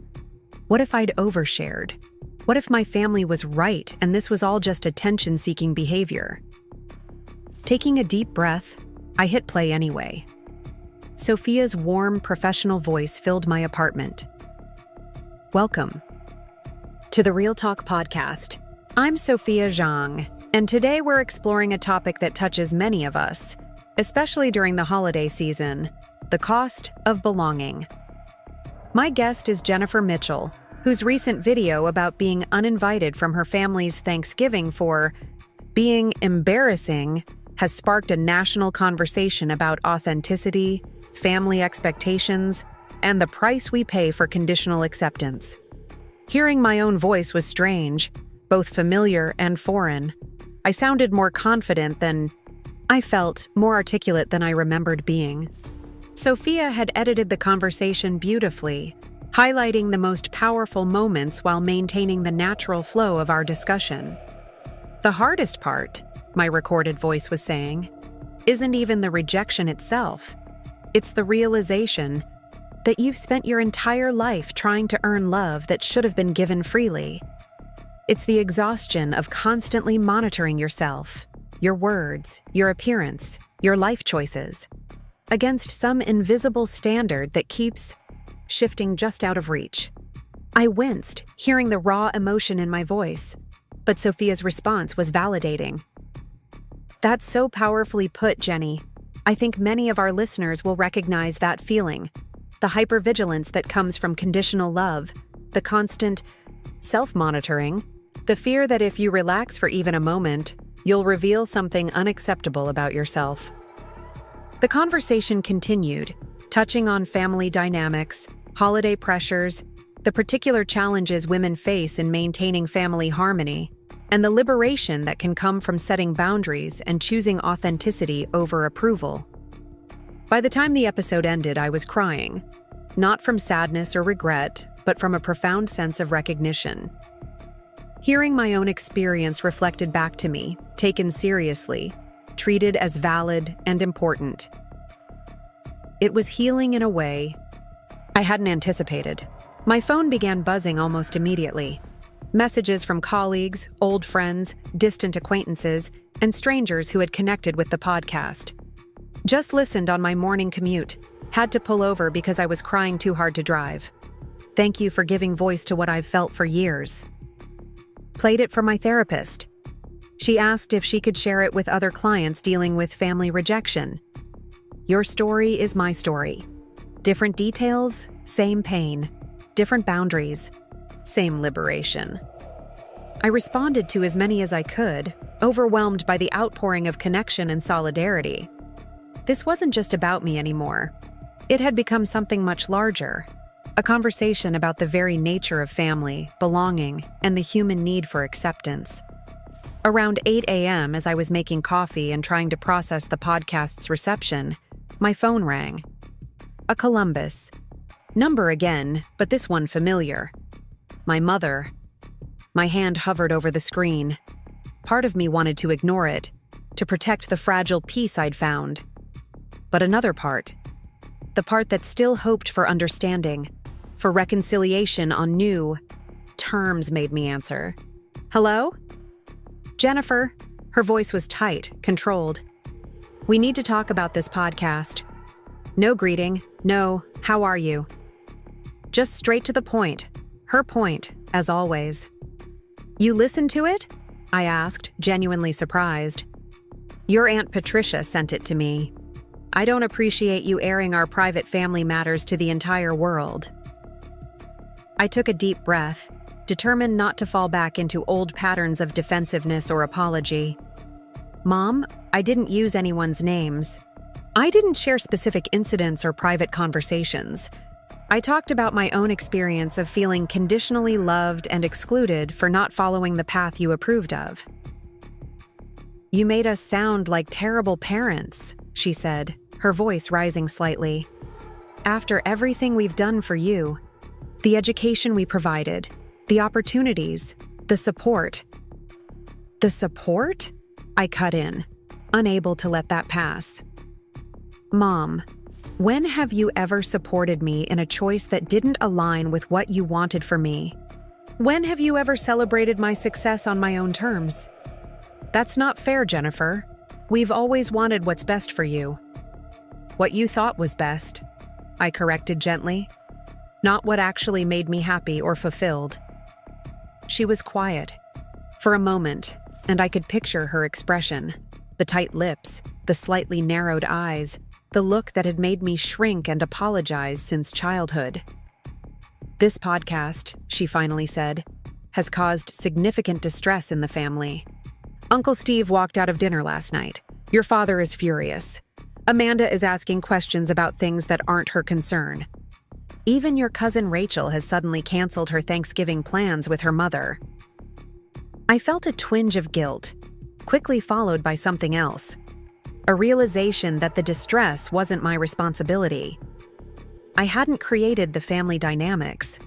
What if I'd overshared? What if my family was right and this was all just attention-seeking behavior? Taking a deep breath, I hit play anyway. Sophia's warm, professional voice filled my apartment. Welcome to the Real Talk podcast. I'm Sophia Zhang, and today we're exploring a topic that touches many of us, especially during the holiday season: the cost of belonging. My guest is Jennifer Mitchell, whose recent video about being uninvited from her family's Thanksgiving for being embarrassing has sparked a national conversation about authenticity, family expectations, and the price we pay for conditional acceptance. Hearing my own voice was strange, both familiar and foreign. I sounded more confident than I felt, more articulate than I remembered being. Sophia had edited the conversation beautifully, highlighting the most powerful moments while maintaining the natural flow of our discussion. The hardest part, my recorded voice was saying, isn't even the rejection itself. It's the realization that you've spent your entire life trying to earn love that should have been given freely. It's the exhaustion of constantly monitoring yourself, your words, your appearance, your life choices, against some invisible standard that keeps shifting just out of reach. I winced, hearing the raw emotion in my voice, but Sophia's response was validating. That's so powerfully put, Jenny. I think many of our listeners will recognize that feeling, the hypervigilance that comes from conditional love, the constant self-monitoring, the fear that if you relax for even a moment, you'll reveal something unacceptable about yourself. The conversation continued, touching on family dynamics, holiday pressures, the particular challenges women face in maintaining family harmony, and the liberation that can come from setting boundaries and choosing authenticity over approval. By the time the episode ended, I was crying, not from sadness or regret, but from a profound sense of recognition. Hearing my own experience reflected back to me, taken seriously, treated as valid and important. It was healing in a way I hadn't anticipated. My phone began buzzing almost immediately. Messages from colleagues, old friends, distant acquaintances, and strangers who had connected with the podcast. Just listened on my morning commute. Had to pull over because I was crying too hard to drive. Thank you for giving voice to what I've felt for years. Played it for my therapist. She asked if she could share it with other clients dealing with family rejection. Your story is my story. Different details, same pain. Different boundaries, same liberation. I responded to as many as I could, overwhelmed by the outpouring of connection and solidarity. This wasn't just about me anymore. It had become something much larger. A conversation about the very nature of family, belonging, and the human need for acceptance. Around 8 a.m., as I was making coffee and trying to process the podcast's reception, my phone rang. A Columbus. Number again, but this one familiar. My mother. My hand hovered over the screen. Part of me wanted to ignore it, to protect the fragile peace I'd found. But another part, the part that still hoped for understanding, for reconciliation on new terms, made me answer. "Hello? Jennifer." Her voice was tight, controlled. "We need to talk about this podcast." No greeting, no, "How are you?" Just straight to the point. Her point, as always. "You listened to it?" I asked, genuinely surprised. "Your Aunt Patricia sent it to me. I don't appreciate you airing our private family matters to the entire world." I took a deep breath, determined not to fall back into old patterns of defensiveness or apology. "Mom, I didn't use anyone's names. I didn't share specific incidents or private conversations. I talked about my own experience of feeling conditionally loved and excluded for not following the path you approved of." "You made us sound like terrible parents," she said, her voice rising slightly. "After everything we've done for you, the education we provided, the opportunities, the support." "The support?" I cut in, unable to let that pass. "Mom, when have you ever supported me in a choice that didn't align with what you wanted for me? When have you ever celebrated my success on my own terms? That's not fair, Jennifer. We've always wanted what's best for you." "What you thought was best," I corrected gently. "Not what actually made me happy or fulfilled." She was quiet for a moment, and I could picture her expression, the tight lips, the slightly narrowed eyes, the look that had made me shrink and apologize since childhood. "This podcast," she finally said, "has caused significant distress in the family. Uncle Steve walked out of dinner last night. Your father is furious. Amanda is asking questions about things that aren't her concern. Even your cousin Rachel has suddenly canceled her Thanksgiving plans with her mother." I felt a twinge of guilt, quickly followed by something else. A realization that the distress wasn't my responsibility. I hadn't created the family dynamics.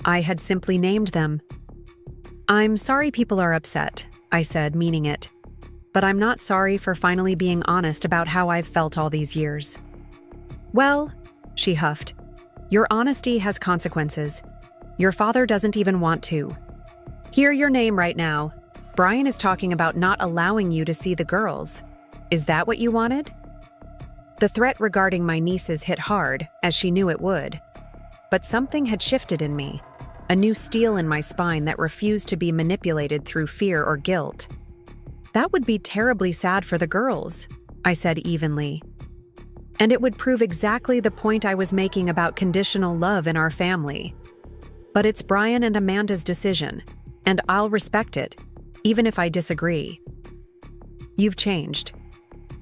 I had simply named them. "I'm sorry people are upset," I said, meaning it. "But I'm not sorry for finally being honest about how I've felt all these years." "Well," she huffed, "your honesty has consequences. Your father doesn't even want to. Hear your name right now. Brian is talking about not allowing you to see the girls. Is that what you wanted?" The threat regarding my nieces hit hard, as she knew it would. But something had shifted in me, a new steel in my spine that refused to be manipulated through fear or guilt. "That would be terribly sad for the girls," I said evenly. "And it would prove exactly the point I was making about conditional love in our family. But it's Brian and Amanda's decision, and I'll respect it, even if I disagree." "You've changed,"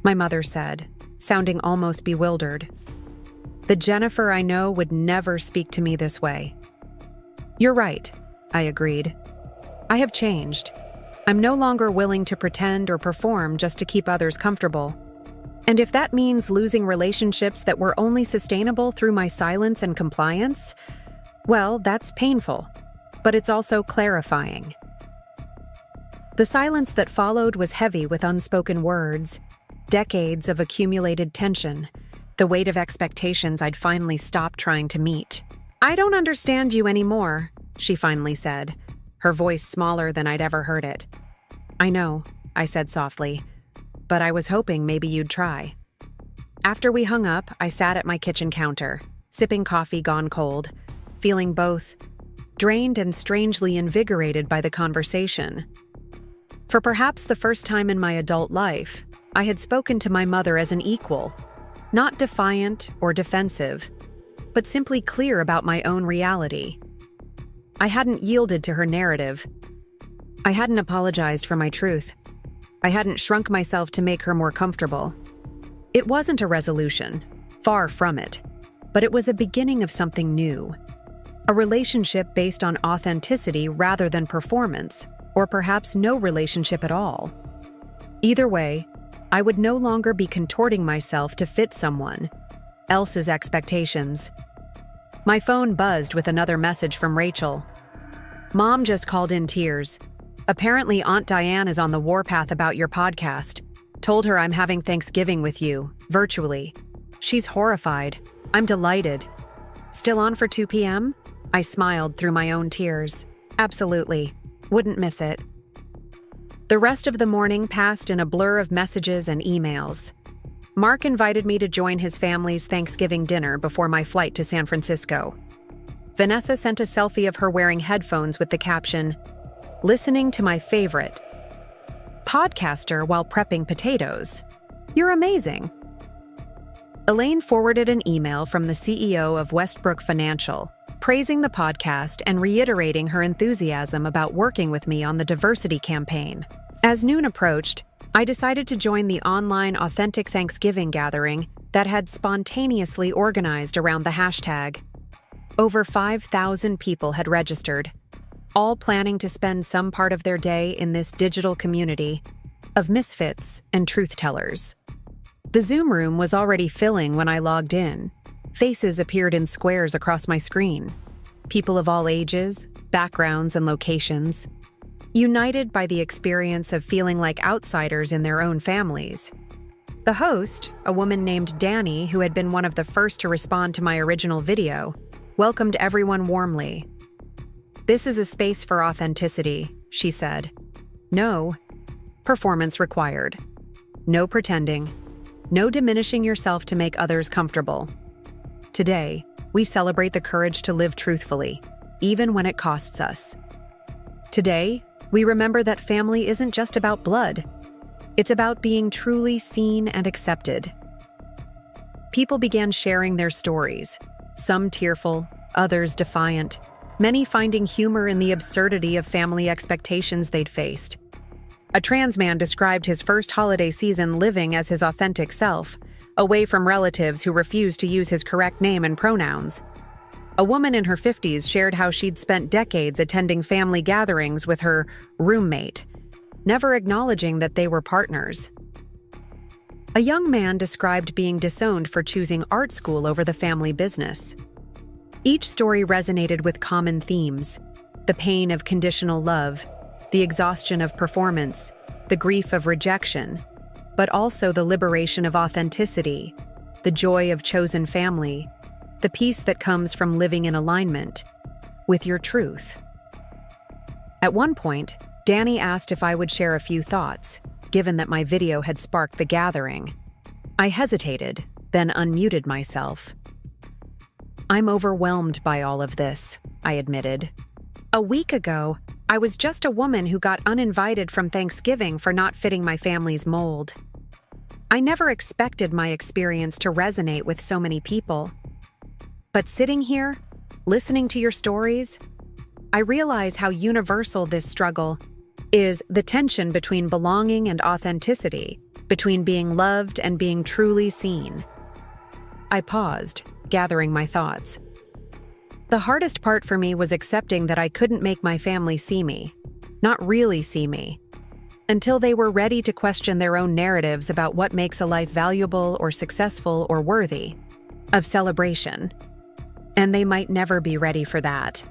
my mother said, sounding almost bewildered. "The Jennifer I know would never speak to me this way." "You're right," I agreed. "I have changed. I'm no longer willing to pretend or perform just to keep others comfortable. And if that means losing relationships that were only sustainable through my silence and compliance, well, that's painful, but it's also clarifying." The silence that followed was heavy with unspoken words, decades of accumulated tension, the weight of expectations I'd finally stopped trying to meet. "I don't understand you anymore," she finally said, her voice smaller than I'd ever heard it. "I know," I said softly, "but I was hoping maybe you'd try." After we hung up, I sat at my kitchen counter, sipping coffee gone cold, feeling both drained and strangely invigorated by the conversation. For perhaps the first time in my adult life, I had spoken to my mother as an equal, not defiant or defensive, but simply clear about my own reality. I hadn't yielded to her narrative. I hadn't apologized for my truth. I hadn't shrunk myself to make her more comfortable. It wasn't a resolution, far from it, but it was a beginning of something new. A relationship based on authenticity rather than performance, or perhaps no relationship at all. Either way, I would no longer be contorting myself to fit someone else's expectations. My phone buzzed with another message from Rachel. "Mom just called in tears. Apparently, Aunt Diane is on the warpath about your podcast. Told her I'm having Thanksgiving with you, virtually. She's horrified. I'm delighted. Still on for 2 p.m.? I smiled through my own tears. Absolutely. Wouldn't miss it. The rest of the morning passed in a blur of messages and emails. Mark invited me to join his family's Thanksgiving dinner before my flight to San Francisco. Vanessa sent a selfie of her wearing headphones with the caption, "Listening to my favorite podcaster while prepping potatoes. You're amazing." Elaine forwarded an email from the CEO of Westbrook Financial, praising the podcast and reiterating her enthusiasm about working with me on the diversity campaign. As noon approached, I decided to join the online Authentic Thanksgiving gathering that had spontaneously organized around the hashtag. Over 5,000 people had registered, all planning to spend some part of their day in this digital community of misfits and truth-tellers. The Zoom room was already filling when I logged in. Faces appeared in squares across my screen. People of all ages, backgrounds, and locations, united by the experience of feeling like outsiders in their own families. The host, a woman named Danny, who had been one of the first to respond to my original video, welcomed everyone warmly. "This is a space for authenticity," she said. "No performance required. No pretending. No diminishing yourself to make others comfortable. Today, we celebrate the courage to live truthfully, even when it costs us. Today, we remember that family isn't just about blood. It's about being truly seen and accepted." People began sharing their stories, some tearful, others defiant, many finding humor in the absurdity of family expectations they'd faced. A trans man described his first holiday season living as his authentic self, away from relatives who refused to use his correct name and pronouns. A woman in her 50s shared how she'd spent decades attending family gatherings with her roommate, never acknowledging that they were partners. A young man described being disowned for choosing art school over the family business. Each story resonated with common themes: the pain of conditional love, the exhaustion of performance, the grief of rejection, but also the liberation of authenticity, the joy of chosen family, the peace that comes from living in alignment with your truth. At one point, Danny asked if I would share a few thoughts, given that my video had sparked the gathering. I hesitated, then unmuted myself. "I'm overwhelmed by all of this," I admitted. "A week ago, I was just a woman who got uninvited from Thanksgiving for not fitting my family's mold. I never expected my experience to resonate with so many people. But sitting here, listening to your stories, I realize how universal this struggle is: the tension between belonging and authenticity, between being loved and being truly seen." I paused, gathering my thoughts. The hardest part for me was accepting that I couldn't make my family see me, not really see me, until they were ready to question their own narratives about what makes a life valuable or successful or worthy of celebration. And they might never be ready for that.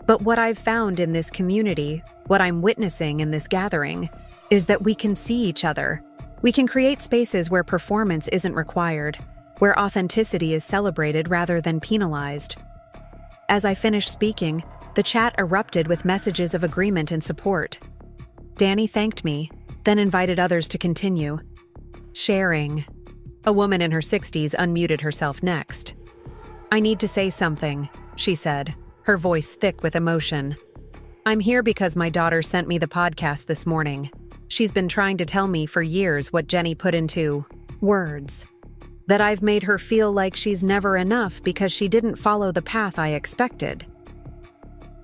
But what I've found in this community, what I'm witnessing in this gathering, is that we can see each other. We can create spaces where performance isn't required, where authenticity is celebrated rather than penalized. As I finished speaking, the chat erupted with messages of agreement and support. Danny thanked me, then invited others to continue. Sharing. A woman in her 60s unmuted herself next. "I need to say something," she said, her voice thick with emotion. "I'm here because my daughter sent me the podcast this morning. She's been trying to tell me for years what Jenny put into words. That I've made her feel like she's never enough because she didn't follow the path I expected."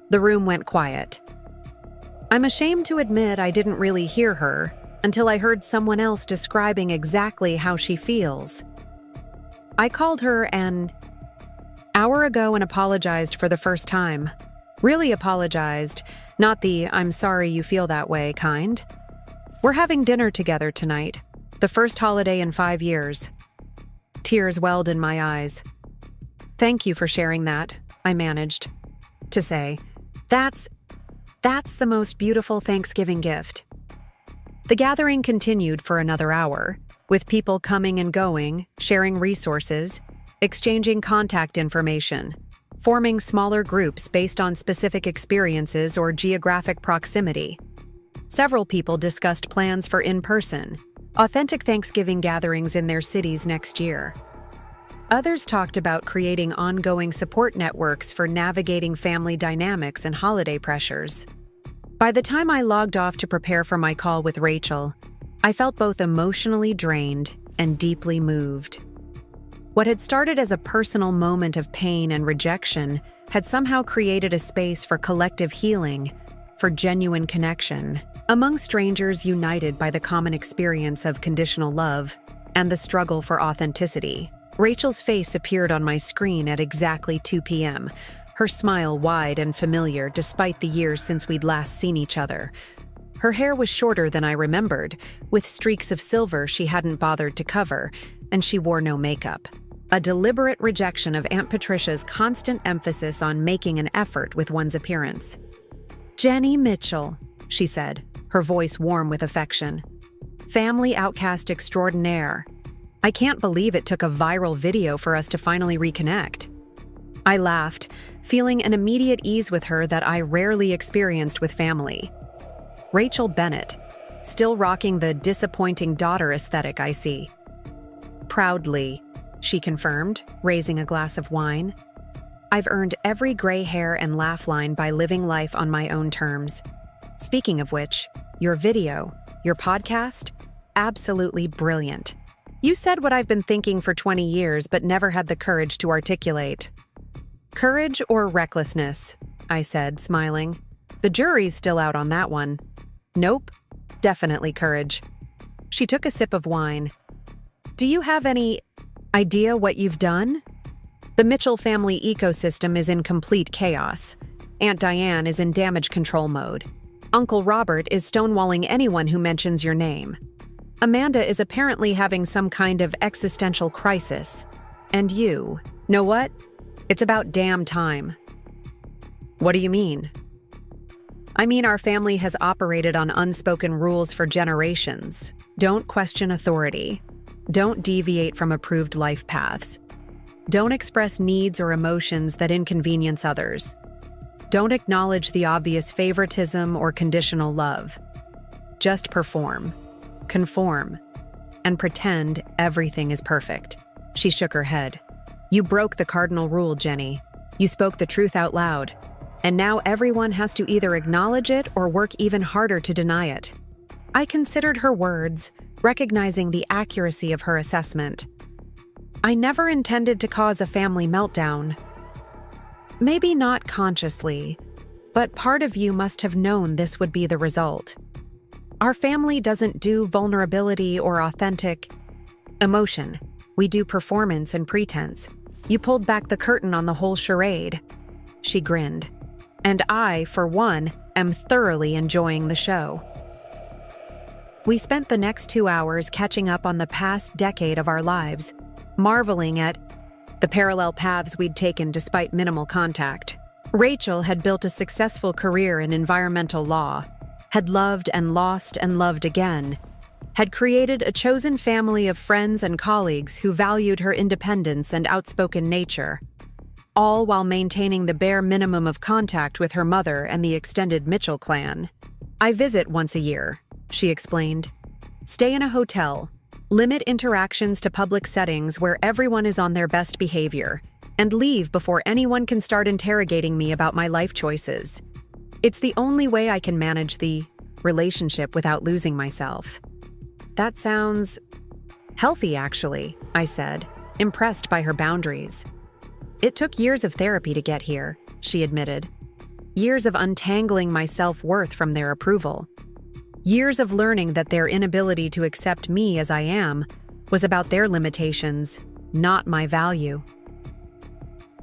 The room went quiet. I'm ashamed to admit I didn't really hear her until I heard someone else describing exactly how she feels. I called her an hour ago and apologized for the first time. Really apologized, not the "I'm sorry you feel that way" kind. We're having dinner together tonight, the first holiday in 5 years. Tears welled in my eyes. "Thank you for sharing that," I managed to say. That's the most beautiful Thanksgiving gift. The gathering continued for another hour, with people coming and going, sharing resources, exchanging contact information, forming smaller groups based on specific experiences or geographic proximity. Several people discussed plans for in-person, authentic Thanksgiving gatherings in their cities next year. Others talked about creating ongoing support networks for navigating family dynamics and holiday pressures. By the time I logged off to prepare for my call with Rachel, I felt both emotionally drained and deeply moved. What had started as a personal moment of pain and rejection had somehow created a space for collective healing, for genuine connection, among strangers united by the common experience of conditional love and the struggle for authenticity. Rachel's face appeared on my screen at exactly 2 p.m., her smile wide and familiar despite the years since we'd last seen each other. Her hair was shorter than I remembered, with streaks of silver she hadn't bothered to cover, and she wore no makeup. A deliberate rejection of Aunt Patricia's constant emphasis on making an effort with one's appearance. "Jenny Mitchell," she said, her voice warm with affection. "Family outcast extraordinaire. I can't believe it took a viral video for us to finally reconnect." I laughed, feeling an immediate ease with her that I rarely experienced with family. Rachel Bennett, still rocking the disappointing daughter aesthetic, I see. "Proudly," she confirmed, raising a glass of wine. "I've earned every gray hair and laugh line by living life on my own terms. Speaking of which, your video, your podcast, absolutely brilliant. You said what I've been thinking for 20 years but never had the courage to articulate." "Courage or recklessness?" I said, smiling. "The jury's still out on that one." "Nope, definitely courage." She took a sip of wine. "Do you have any idea what you've done?" The Mitchell family ecosystem is in complete chaos. Aunt Diane is in damage control mode. Uncle Robert is stonewalling anyone who mentions your name. Amanda is apparently having some kind of existential crisis. And you, know what? It's about damn time. "What do you mean?" "I mean, our family has operated on unspoken rules for generations. Don't question authority. Don't deviate from approved life paths. Don't express needs or emotions that inconvenience others. Don't acknowledge the obvious favoritism or conditional love. Just perform, conform, and pretend everything is perfect." She shook her head. "You broke the cardinal rule, Jenny. You spoke the truth out loud. And now everyone has to either acknowledge it or work even harder to deny it." I considered her words, recognizing the accuracy of her assessment. "I never intended to cause a family meltdown. Maybe not consciously, but part of you must have known this would be the result. Our family doesn't do vulnerability or authentic emotion. We do performance and pretense. You pulled back the curtain on the whole charade." She grinned. "And I, for one, am thoroughly enjoying the show." We spent the next 2 hours catching up on the past decade of our lives, marveling at the parallel paths we'd taken despite minimal contact. Rachel had built a successful career in environmental law, had loved and lost and loved again, had created a chosen family of friends and colleagues who valued her independence and outspoken nature, all while maintaining the bare minimum of contact with her mother and the extended Mitchell clan. "I visit once a year," she explained. "Stay in a hotel, limit interactions to public settings where everyone is on their best behavior, and leave before anyone can start interrogating me about my life choices. It's the only way I can manage the relationship without losing myself." "That sounds healthy, actually," I said, impressed by her boundaries. "It took years of therapy to get here," she admitted. "Years of untangling my self-worth from their approval. Years of learning that their inability to accept me as I am was about their limitations, not my value."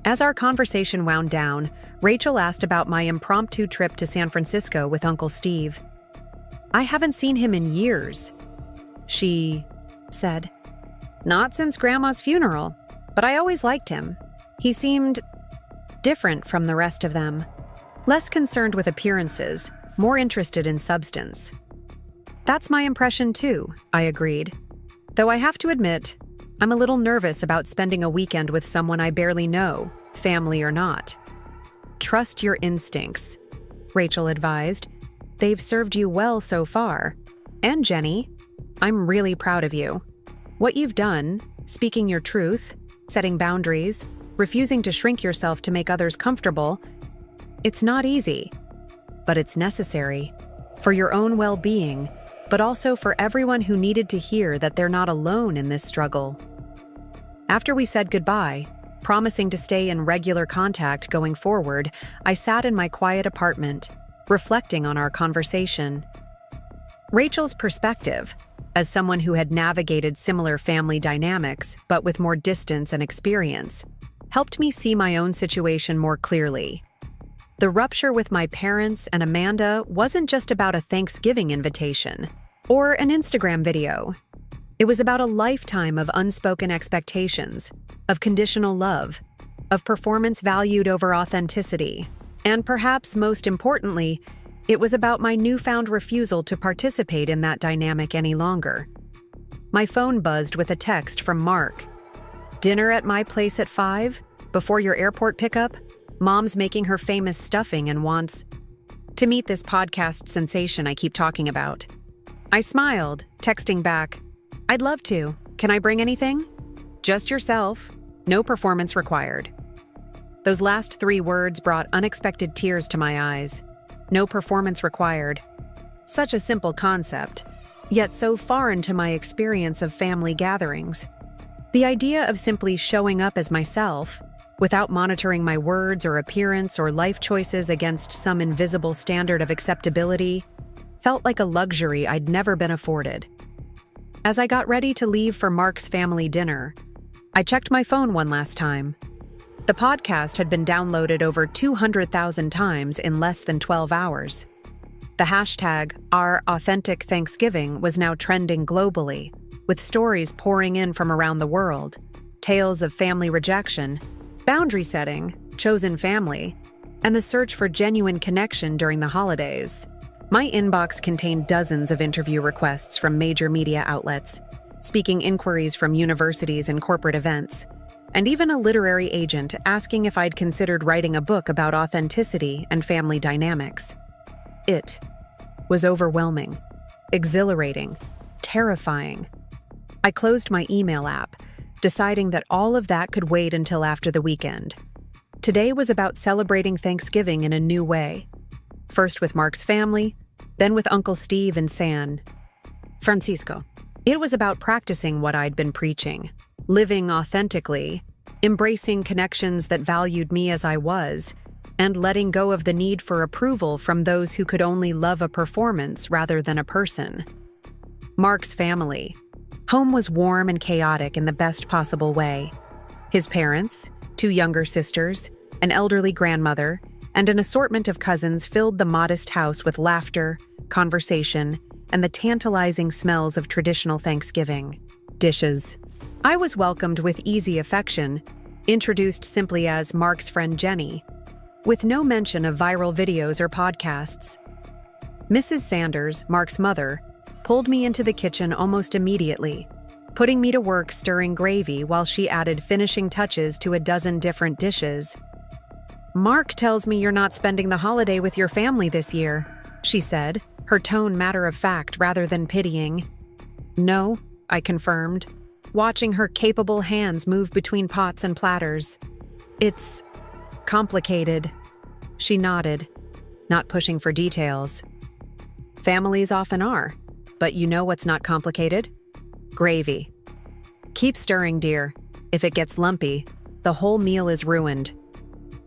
As our conversation wound down, Rachel asked about my impromptu trip to San Francisco with Uncle Steve. "I haven't seen him in years," she said. "Not since Grandma's funeral, but I always liked him. He seemed different from the rest of them. Less concerned with appearances, more interested in substance. That's my impression too, I agreed. Though I have to admit, I'm a little nervous about spending a weekend with someone I barely know, family or not. Trust your instincts, Rachel advised. They've served you well so far. And Jenny, I'm really proud of you. What you've done, speaking your truth, setting boundaries, refusing to shrink yourself to make others comfortable, it's not easy, but it's necessary for your own well-being, but also for everyone who needed to hear that they're not alone in this struggle. After we said goodbye, promising to stay in regular contact going forward, I sat in my quiet apartment, reflecting on our conversation. Rachel's perspective, as someone who had navigated similar family dynamics but with more distance and experience, helped me see my own situation more clearly. The rupture with my parents and Amanda wasn't just about a Thanksgiving invitation or an Instagram video. It was about a lifetime of unspoken expectations, of conditional love, of performance valued over authenticity, and perhaps most importantly, it was about my newfound refusal to participate in that dynamic any longer. My phone buzzed with a text from Mark. "Dinner at my place at 5? Before your airport pickup? Mom's making her famous stuffing and wants to meet this podcast sensation I keep talking about." I smiled, texting back, "I'd love to. Can I bring anything?" "Just yourself. No performance required." Those last 3 words brought unexpected tears to my eyes. No performance required. Such a simple concept, yet so foreign to my experience of family gatherings. The idea of simply showing up as myself, without monitoring my words or appearance or life choices against some invisible standard of acceptability, felt like a luxury I'd never been afforded. As I got ready to leave for Mark's family dinner, I checked my phone one last time. The podcast had been downloaded over 200,000 times in less than 12 hours. The hashtag #OurAuthenticThanksgiving was now trending globally, with stories pouring in from around the world, tales of family rejection, boundary setting, chosen family, and the search for genuine connection during the holidays. My inbox contained dozens of interview requests from major media outlets, speaking inquiries from universities and corporate events, and even a literary agent asking if I'd considered writing a book about authenticity and family dynamics. It was overwhelming, exhilarating, terrifying. I closed my email app, deciding that all of that could wait until after the weekend. Today was about celebrating Thanksgiving in a new way. First with Mark's family, then with Uncle Steve and San Francisco. It was about practicing what I'd been preaching, living authentically, embracing connections that valued me as I was, and letting go of the need for approval from those who could only love a performance rather than a person. Mark's family. Home was warm and chaotic in the best possible way. His parents, 2 younger sisters, an elderly grandmother, and an assortment of cousins filled the modest house with laughter, conversation, and the tantalizing smells of traditional Thanksgiving dishes. I was welcomed with easy affection, introduced simply as Mark's friend Jenny, with no mention of viral videos or podcasts. Mrs. Sanders, Mark's mother, pulled me into the kitchen almost immediately, putting me to work stirring gravy while she added finishing touches to a dozen different dishes. "Mark tells me you're not spending the holiday with your family this year," she said, her tone matter-of-fact rather than pitying. "No," I confirmed, watching her capable hands move between pots and platters. "It's complicated." She nodded, not pushing for details. "Families often are. But you know what's not complicated? Gravy. Keep stirring, dear. If it gets lumpy, the whole meal is ruined."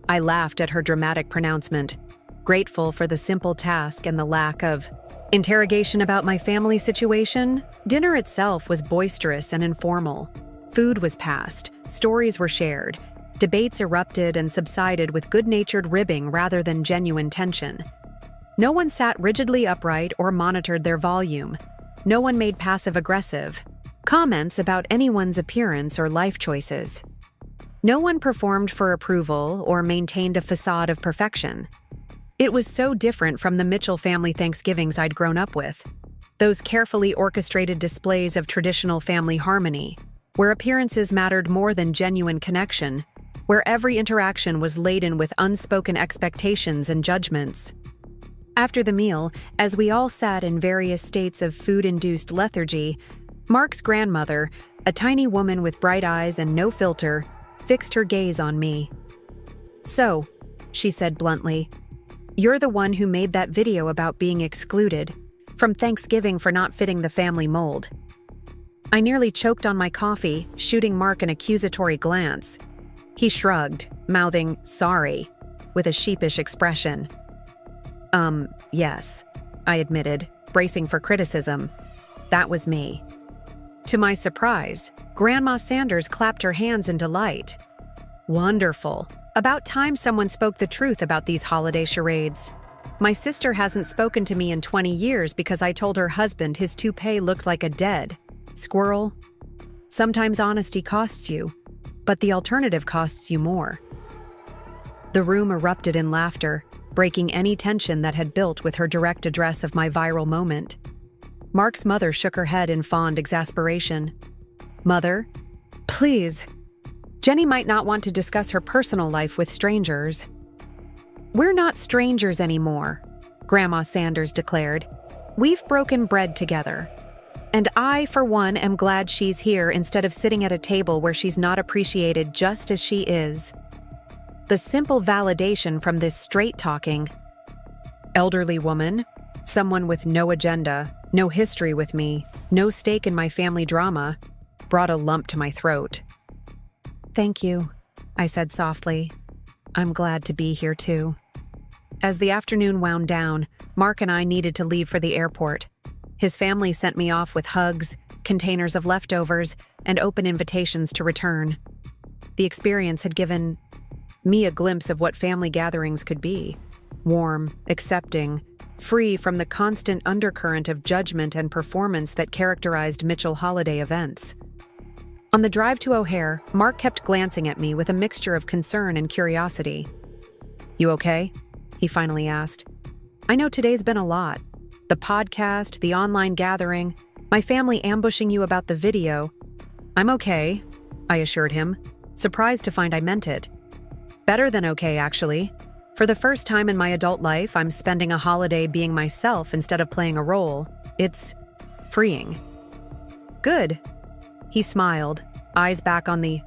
I laughed at her dramatic pronouncement, grateful for the simple task and the lack of interrogation about my family situation. Dinner itself was boisterous and informal. Food was passed, stories were shared, debates erupted and subsided with good-natured ribbing rather than genuine tension. No one sat rigidly upright or monitored their volume. No one made passive-aggressive comments about anyone's appearance or life choices. No one performed for approval or maintained a facade of perfection. It was so different from the Mitchell family Thanksgivings I'd grown up with. Those carefully orchestrated displays of traditional family harmony, where appearances mattered more than genuine connection, where every interaction was laden with unspoken expectations and judgments. After the meal, as we all sat in various states of food-induced lethargy, Mark's grandmother, a tiny woman with bright eyes and no filter, fixed her gaze on me. "So," she said bluntly, "you're the one who made that video about being excluded from Thanksgiving for not fitting the family mold." I nearly choked on my coffee, shooting Mark an accusatory glance. He shrugged, mouthing, "Sorry," with a sheepish expression. Yes," I admitted, bracing for criticism. "That was me." To my surprise, Grandma Sanders clapped her hands in delight. "Wonderful. About time someone spoke the truth about these holiday charades. My sister hasn't spoken to me in 20 years because I told her husband his toupee looked like a dead squirrel. Sometimes honesty costs you, but the alternative costs you more." The room erupted in laughter, breaking any tension that had built with her direct address of my viral moment. Mark's mother shook her head in fond exasperation. "Mother, please. Jenny might not want to discuss her personal life with strangers." "We're not strangers anymore," Grandma Sanders declared. "We've broken bread together. And I, for one, am glad she's here instead of sitting at a table where she's not appreciated just as she is." The simple validation from this straight-talking, elderly woman, someone with no agenda, no history with me, no stake in my family drama, brought a lump to my throat. "Thank you," I said softly. "I'm glad to be here too." As the afternoon wound down, Mark and I needed to leave for the airport. His family sent me off with hugs, containers of leftovers, and open invitations to return. The experience had given me a glimpse of what family gatherings could be: warm, accepting, free from the constant undercurrent of judgment and performance that characterized Mitchell holiday events. On the drive to O'Hare, Mark kept glancing at me with a mixture of concern and curiosity. "You okay?" he finally asked. "I know today's been a lot. The podcast, the online gathering, my family ambushing you about the video." "I'm okay," I assured him, surprised to find I meant it. "Better than okay, actually. For the first time in my adult life, I'm spending a holiday being myself instead of playing a role. It's freeing." "Good." He smiled, eyes back on the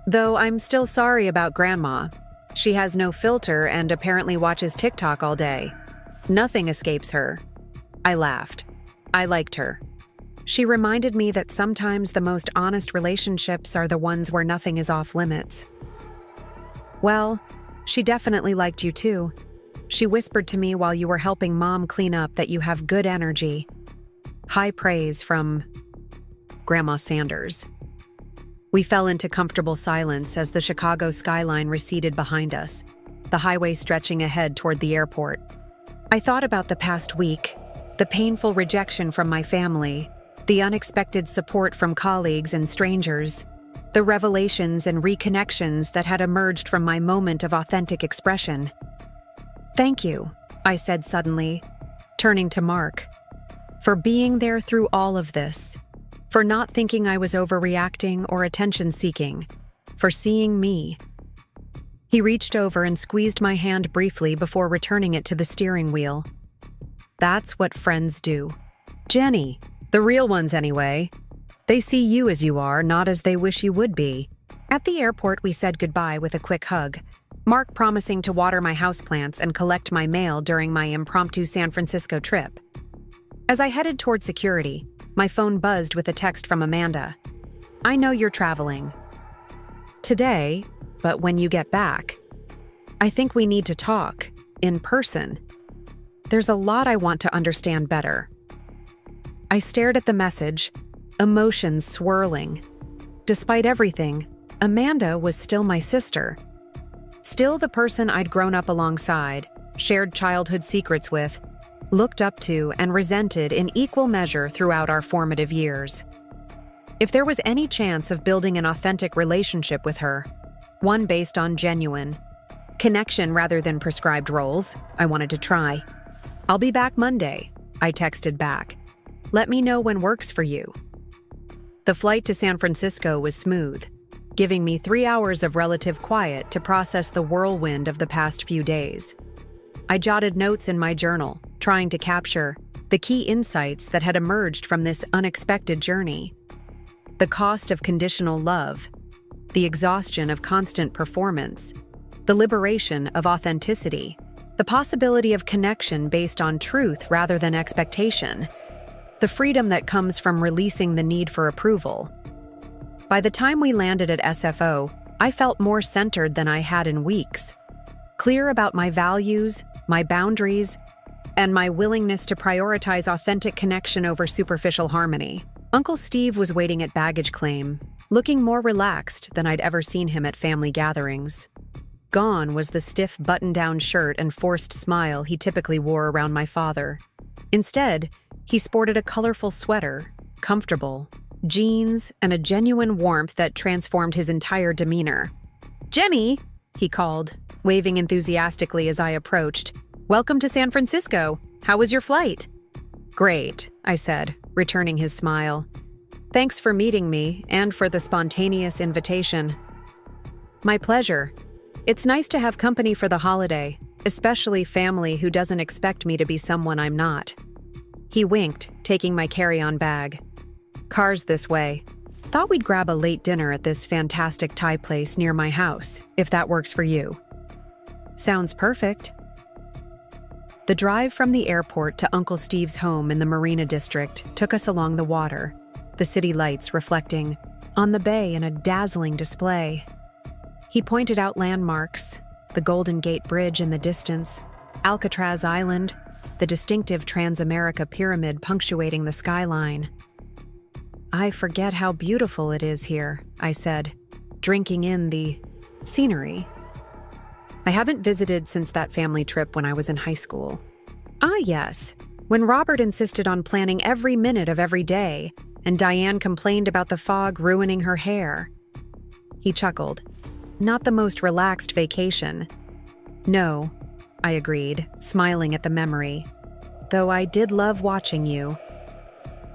Though I'm still sorry about Grandma. She has no filter and apparently watches TikTok all day. Nothing escapes her." I laughed. I liked her. She reminded me that sometimes the most honest relationships are the ones where nothing is off limits. "Well, she definitely liked you too. She whispered to me while you were helping Mom clean up that you have good energy." High praise from Grandma Sanders. We fell into comfortable silence as the Chicago skyline receded behind us, the highway stretching ahead toward the airport. I thought about the past week, the painful rejection from my family, the unexpected support from colleagues and strangers, the revelations and reconnections that had emerged from my moment of authentic expression. "Thank you," I said suddenly, turning to Mark, "for being there through all of this, for not thinking I was overreacting or attention-seeking, for seeing me." He reached over and squeezed my hand briefly before returning it to the steering wheel. "That's what friends do. Jenny, the real ones anyway. They see you as you are, not as they wish you would be." At the airport, we said goodbye with a quick hug, Mark promising to water my houseplants and collect my mail during my impromptu San Francisco trip. As I headed toward security, my phone buzzed with a text from Amanda. "I know you're traveling today, but when you get back, I think we need to talk in person. There's a lot I want to understand better." I stared at the message, emotions swirling. Despite everything, Amanda was still my sister. Still the person I'd grown up alongside, shared childhood secrets with, looked up to, and resented in equal measure throughout our formative years. If there was any chance of building an authentic relationship with her, one based on genuine, Connection rather than prescribed roles. I wanted to try. I'll be back Monday, I texted back. Let me know when works for you. The flight to San Francisco was smooth, giving me 3 hours of relative quiet to process the whirlwind of the past few days. I jotted notes in my journal, trying to capture the key insights that had emerged from this unexpected journey. The cost of conditional love, the exhaustion of constant performance, the liberation of authenticity, the possibility of connection based on truth rather than expectation, the freedom that comes from releasing the need for approval. By the time we landed at SFO, I felt more centered than I had in weeks, clear about my values, my boundaries, and my willingness to prioritize authentic connection over superficial harmony. Uncle Steve was waiting at baggage claim, looking more relaxed than I'd ever seen him at family gatherings. Gone was the stiff button-down shirt and forced smile he typically wore around my father. Instead, he sported a colorful sweater, comfortable, jeans, and a genuine warmth that transformed his entire demeanor. "Jenny," he called, waving enthusiastically as I approached. "Welcome to San Francisco. How was your flight?" "Great," I said, returning his smile. "Thanks for meeting me and for the spontaneous invitation." "My pleasure. It's nice to have company for the holiday, especially family who doesn't expect me to be someone I'm not." He winked, taking my carry-on bag. "Car's this way. Thought we'd grab a late dinner at this fantastic Thai place near my house, if that works for you." "Sounds perfect." The drive from the airport to Uncle Steve's home in the Marina District took us along the water, the city lights reflecting on the bay in a dazzling display. He pointed out landmarks, the Golden Gate Bridge in the distance, Alcatraz Island, the distinctive Transamerica Pyramid punctuating the skyline. "I forget how beautiful it is here," I said, drinking in the scenery. "I haven't visited since that family trip when I was in high school." "Ah, yes, when Robert insisted on planning every minute of every day, and Diane complained about the fog ruining her hair." He chuckled. "Not the most relaxed vacation." "No," I agreed, smiling at the memory. "Though I did love watching you."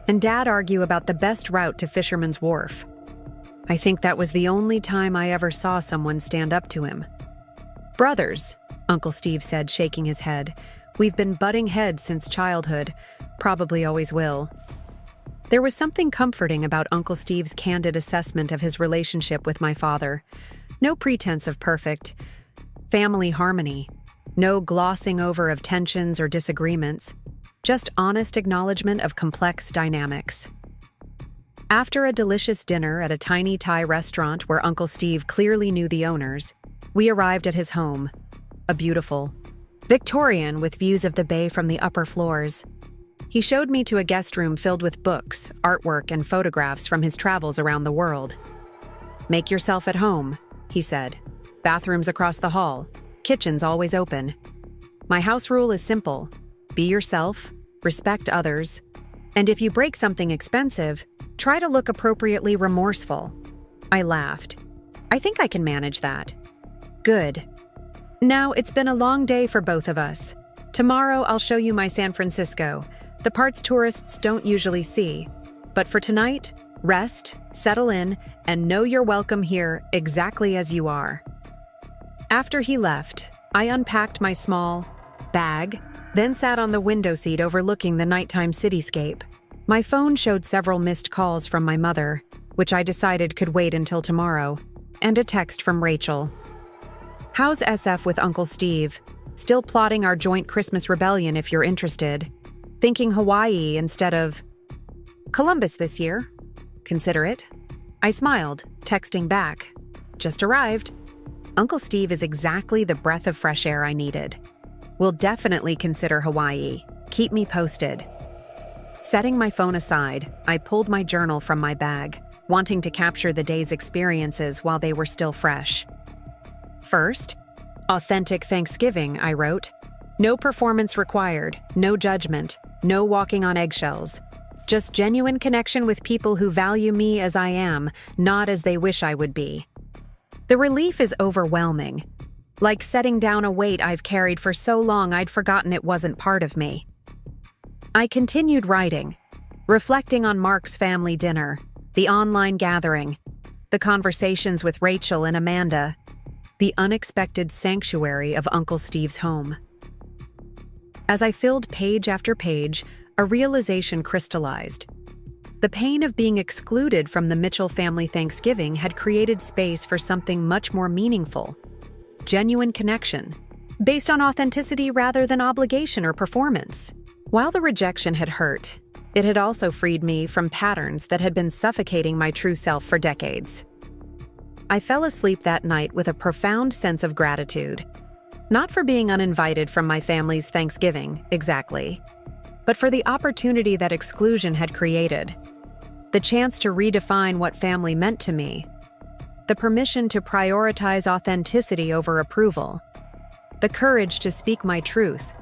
And Dad argue about the best route to Fisherman's Wharf. I think that was the only time I ever saw someone stand up to him. "Brothers," Uncle Steve said, shaking his head. "We've been butting heads since childhood, probably always will." There was something comforting about Uncle Steve's candid assessment of his relationship with my father. No pretense of perfect family harmony, no glossing over of tensions or disagreements, just honest acknowledgement of complex dynamics. After a delicious dinner at a tiny Thai restaurant where Uncle Steve clearly knew the owners, we arrived at his home, a beautiful Victorian with views of the bay from the upper floors. He showed me to a guest room filled with books, artwork, and photographs from his travels around the world. "Make yourself at home," he said. "Bathrooms across the hall. Kitchen's always open. My house rule is simple. Be yourself, respect others, and if you break something expensive, try to look appropriately remorseful." I laughed. "I think I can manage that." "Good. Now, it's been a long day for both of us. Tomorrow I'll show you my San Francisco, the parts tourists don't usually see. But for tonight, rest, settle in, and know you're welcome here exactly as you are." After he left, I unpacked my small bag, then sat on the window seat overlooking the nighttime cityscape. My phone showed several missed calls from my mother, which I decided could wait until tomorrow, and a text from Rachel. "How's SF with Uncle Steve? Still plotting our joint Christmas rebellion if you're interested. Thinking Hawaii instead of Columbus this year. Consider it." I smiled, texting back. "Just arrived. Uncle Steve is exactly the breath of fresh air I needed. We'll definitely consider Hawaii. Keep me posted." Setting my phone aside, I pulled my journal from my bag, wanting to capture the day's experiences while they were still fresh. First, authentic Thanksgiving, I wrote. No performance required, no judgment, no walking on eggshells. Just genuine connection with people who value me as I am, not as they wish I would be. The relief is overwhelming. Like setting down a weight I've carried for so long I'd forgotten it wasn't part of me. I continued writing, reflecting on Mark's family dinner, the online gathering, the conversations with Rachel and Amanda, the unexpected sanctuary of Uncle Steve's home. As I filled page after page, a realization crystallized. The pain of being excluded from the Mitchell family Thanksgiving had created space for something much more meaningful. Genuine connection, based on authenticity rather than obligation or performance. While the rejection had hurt, it had also freed me from patterns that had been suffocating my true self for decades. I fell asleep that night with a profound sense of gratitude, not for being uninvited from my family's Thanksgiving, exactly, but for the opportunity that exclusion had created, the chance to redefine what family meant to me, the permission to prioritize authenticity over approval, the courage to speak my truth,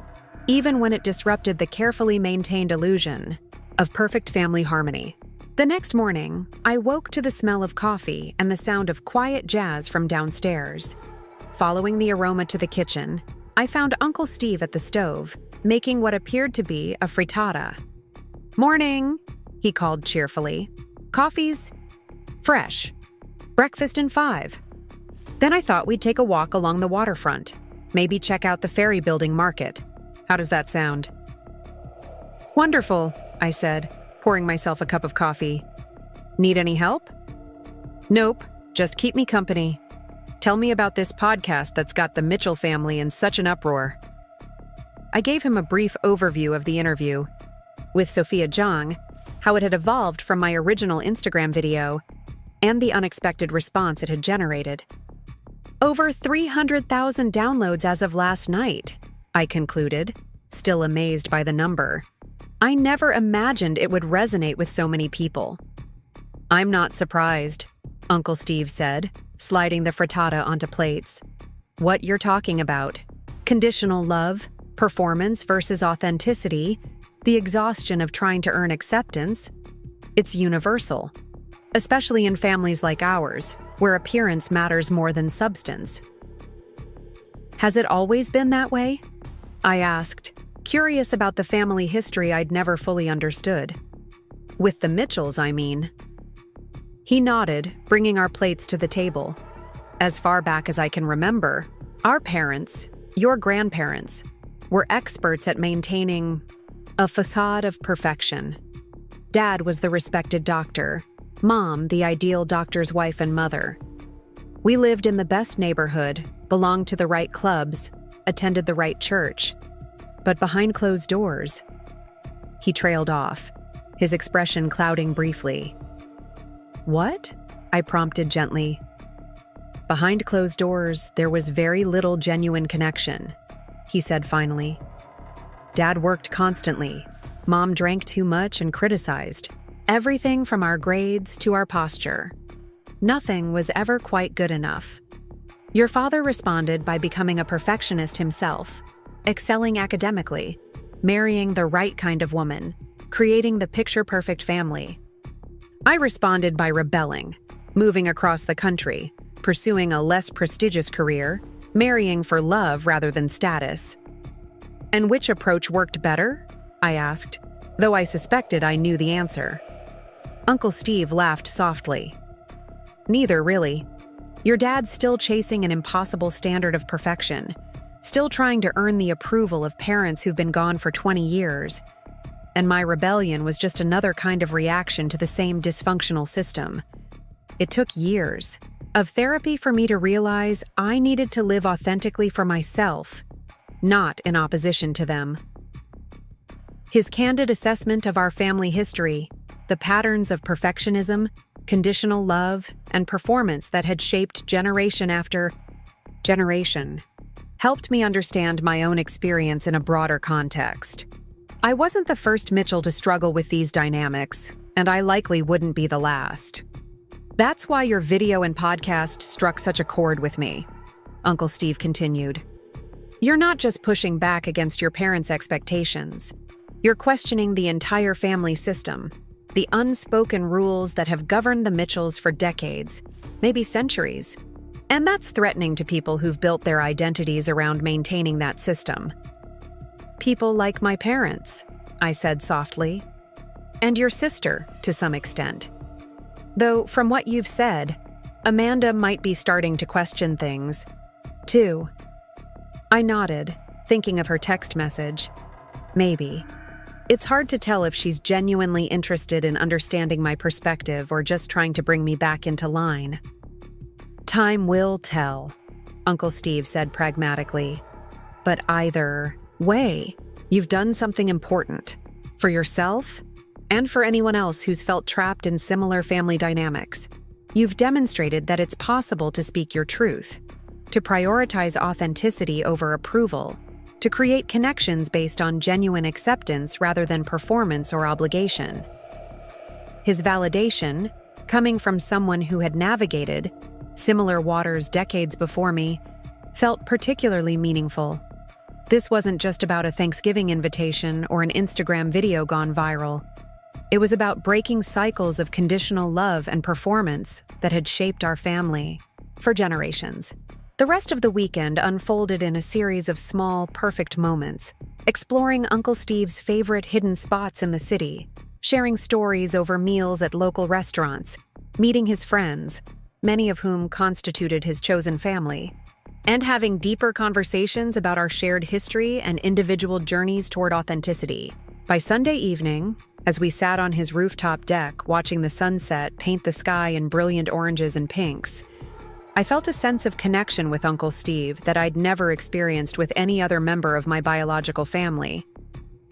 even when it disrupted the carefully maintained illusion of perfect family harmony. The next morning, I woke to the smell of coffee and the sound of quiet jazz from downstairs. Following the aroma to the kitchen, I found Uncle Steve at the stove, making what appeared to be a frittata. "Morning," he called cheerfully. "Coffee's fresh. Breakfast in 5. Then I thought we'd take a walk along the waterfront, maybe check out the ferry building market. How does that sound?" "Wonderful," I said, pouring myself a cup of coffee. "Need any help?" "Nope, just keep me company. Tell me about this podcast that's got the Mitchell family in such an uproar." I gave him a brief overview of the interview with Sophia Zhang, how it had evolved from my original Instagram video, and the unexpected response it had generated. "Over 300,000 downloads as of last night," I concluded, still amazed by the number. I never imagined it would resonate with so many people. "I'm not surprised," Uncle Steve said, sliding the frittata onto plates. "What you're talking about, conditional love, performance versus authenticity, the exhaustion of trying to earn acceptance, it's universal, especially in families like ours, where appearance matters more than substance." "Has it always been that way?" I asked, curious about the family history I'd never fully understood. "With the Mitchells, I mean." He nodded, bringing our plates to the table. "As far back as I can remember, our parents, your grandparents, were experts at maintaining a facade of perfection. Dad was the respected doctor, Mom the ideal doctor's wife and mother. We lived in the best neighborhood, belonged to the right clubs, attended the right church. But behind closed doors..." He trailed off, his expression clouding briefly. "What?" I prompted gently. "Behind closed doors, there was very little genuine connection," he said finally. "Dad worked constantly. Mom drank too much and criticized. Everything from our grades to our posture. Nothing was ever quite good enough. Your father responded by becoming a perfectionist himself, excelling academically, marrying the right kind of woman, creating the picture-perfect family. I responded by rebelling, moving across the country, pursuing a less prestigious career, marrying for love rather than status." "And which approach worked better?" I asked, though I suspected I knew the answer. Uncle Steve laughed softly. "Neither, really. Your dad's still chasing an impossible standard of perfection, still trying to earn the approval of parents who've been gone for 20 years. And my rebellion was just another kind of reaction to the same dysfunctional system. It took years of therapy for me to realize I needed to live authentically for myself, not in opposition to them." His candid assessment of our family history, the patterns of perfectionism, conditional love, and performance that had shaped generation after generation, helped me understand my own experience in a broader context. I wasn't the first Mitchell to struggle with these dynamics, and I likely wouldn't be the last. "That's why your video and podcast struck such a chord with me," Uncle Steve continued. "You're not just pushing back against your parents' expectations. You're questioning the entire family system, the unspoken rules that have governed the Mitchells for decades, maybe centuries. And that's threatening to people who've built their identities around maintaining that system. People like my parents, I said softly. And your sister, to some extent. Though, from what you've said, Amanda might be starting to question things, too. I nodded, thinking of her text message. Maybe. It's hard to tell if she's genuinely interested in understanding my perspective or just trying to bring me back into line. Time will tell, Uncle Steve said pragmatically. But either way, you've done something important. For yourself, and for anyone else who's felt trapped in similar family dynamics. You've demonstrated that it's possible to speak your truth, to prioritize authenticity over approval, to create connections based on genuine acceptance rather than performance or obligation. His validation, coming from someone who had navigated similar waters decades before me, felt particularly meaningful. This wasn't just about a Thanksgiving invitation or an Instagram video gone viral. It was about breaking cycles of conditional love and performance that had shaped our family for generations. The rest of the weekend unfolded in a series of small, perfect moments, exploring Uncle Steve's favorite hidden spots in the city, sharing stories over meals at local restaurants, meeting his friends, many of whom constituted his chosen family, and having deeper conversations about our shared history and individual journeys toward authenticity. By Sunday evening, as we sat on his rooftop deck watching the sunset paint the sky in brilliant oranges and pinks, I felt a sense of connection with Uncle Steve that I'd never experienced with any other member of my biological family.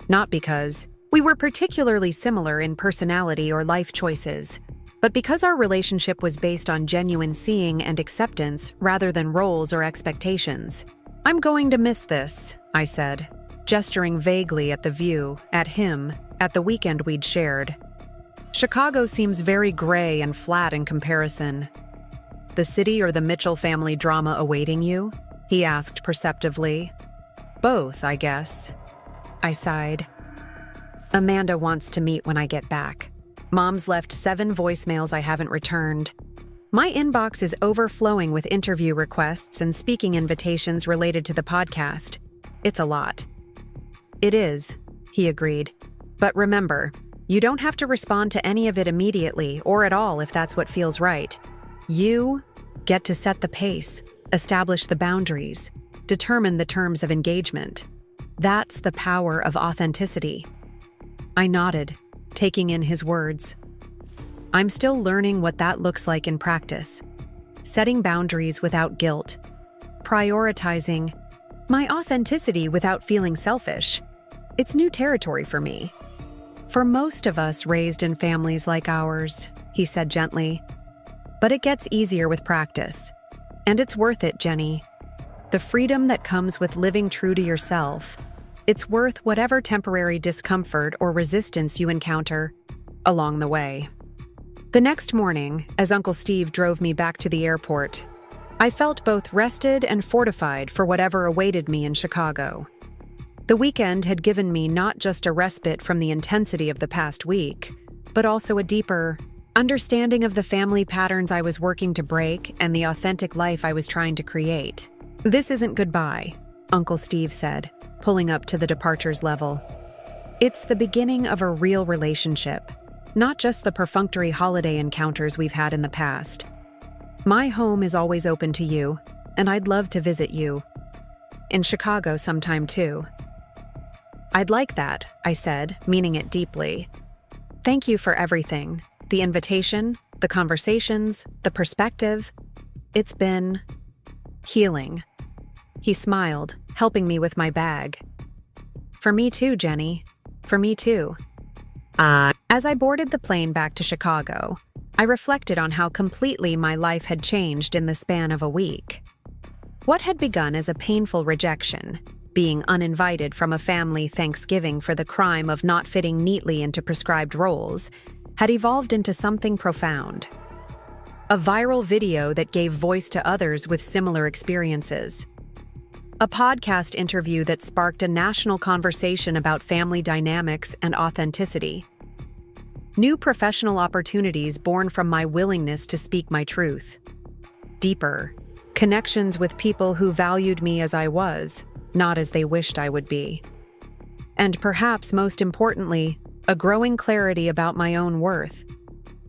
Not because we were particularly similar in personality or life choices, but because our relationship was based on genuine seeing and acceptance rather than roles or expectations. I'm going to miss this, I said, gesturing vaguely at the view, at him, at the weekend we'd shared. Chicago seems very gray and flat in comparison. The city or the Mitchell family drama awaiting you? He asked perceptively. Both, I guess. I sighed. Amanda wants to meet when I get back. Mom's left 7 voicemails I haven't returned. My inbox is overflowing with interview requests and speaking invitations related to the podcast. It's a lot. It is, he agreed. But remember, you don't have to respond to any of it immediately or at all if that's what feels right. You get to set the pace, establish the boundaries, determine the terms of engagement. That's the power of authenticity. I nodded, taking in his words. I'm still learning what that looks like in practice. Setting boundaries without guilt. Prioritizing my authenticity without feeling selfish. It's new territory for me. For most of us raised in families like ours, he said gently. But it gets easier with practice. And it's worth it, Jenny. The freedom that comes with living true to yourself. It's worth whatever temporary discomfort or resistance you encounter along the way. The next morning, as Uncle Steve drove me back to the airport, I felt both rested and fortified for whatever awaited me in Chicago. The weekend had given me not just a respite from the intensity of the past week, but also a deeper understanding of the family patterns I was working to break and the authentic life I was trying to create. This isn't goodbye, Uncle Steve said, pulling up to the departures level. It's the beginning of a real relationship, not just the perfunctory holiday encounters we've had in the past. My home is always open to you, and I'd love to visit you. In Chicago sometime too. I'd like that, I said, meaning it deeply. Thank you for everything. The invitation, the conversations, the perspective. It's been healing. He smiled, helping me with my bag. For me too, Jenny. For me too. As I boarded the plane back to Chicago, I reflected on how completely my life had changed in the span of a week. What had begun as a painful rejection, being uninvited from a family Thanksgiving for the crime of not fitting neatly into prescribed roles, had evolved into something profound. A viral video that gave voice to others with similar experiences. A podcast interview that sparked a national conversation about family dynamics and authenticity. New professional opportunities born from my willingness to speak my truth. Deeper, Connections with people who valued me as I was, not as they wished I would be. And perhaps most importantly, a growing clarity about my own worth,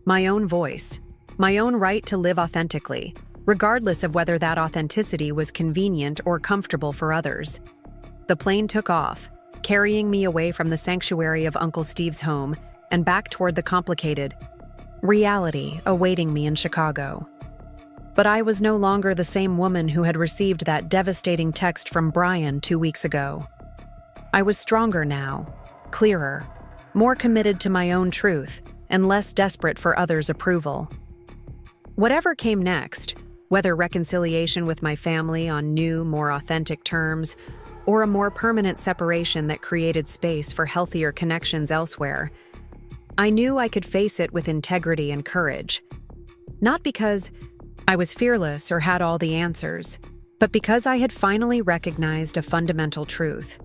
my own voice, my own right to live authentically, regardless of whether that authenticity was convenient or comfortable for others. The plane took off, carrying me away from the sanctuary of Uncle Steve's home and back toward the complicated reality awaiting me in Chicago. But I was no longer the same woman who had received that devastating text from Brian 2 weeks ago. I was stronger now, clearer, more committed to my own truth, and less desperate for others' approval. Whatever came next, whether reconciliation with my family on new, more authentic terms, or a more permanent separation that created space for healthier connections elsewhere, I knew I could face it with integrity and courage. Not because I was fearless or had all the answers, but because I had finally recognized a fundamental truth.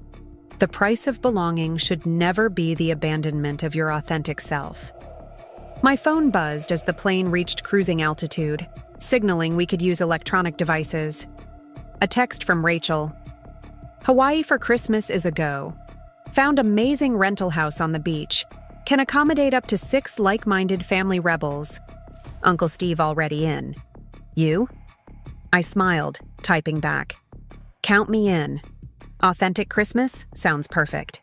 The price of belonging should never be the abandonment of your authentic self. My phone buzzed as the plane reached cruising altitude, signaling we could use electronic devices. A text from Rachel. Hawaii for Christmas is a go. Found amazing rental house on the beach. Can accommodate up to 6 like-minded family rebels. Uncle Steve already in. You? I smiled, typing back. Count me in. Authentic Christmas sounds perfect.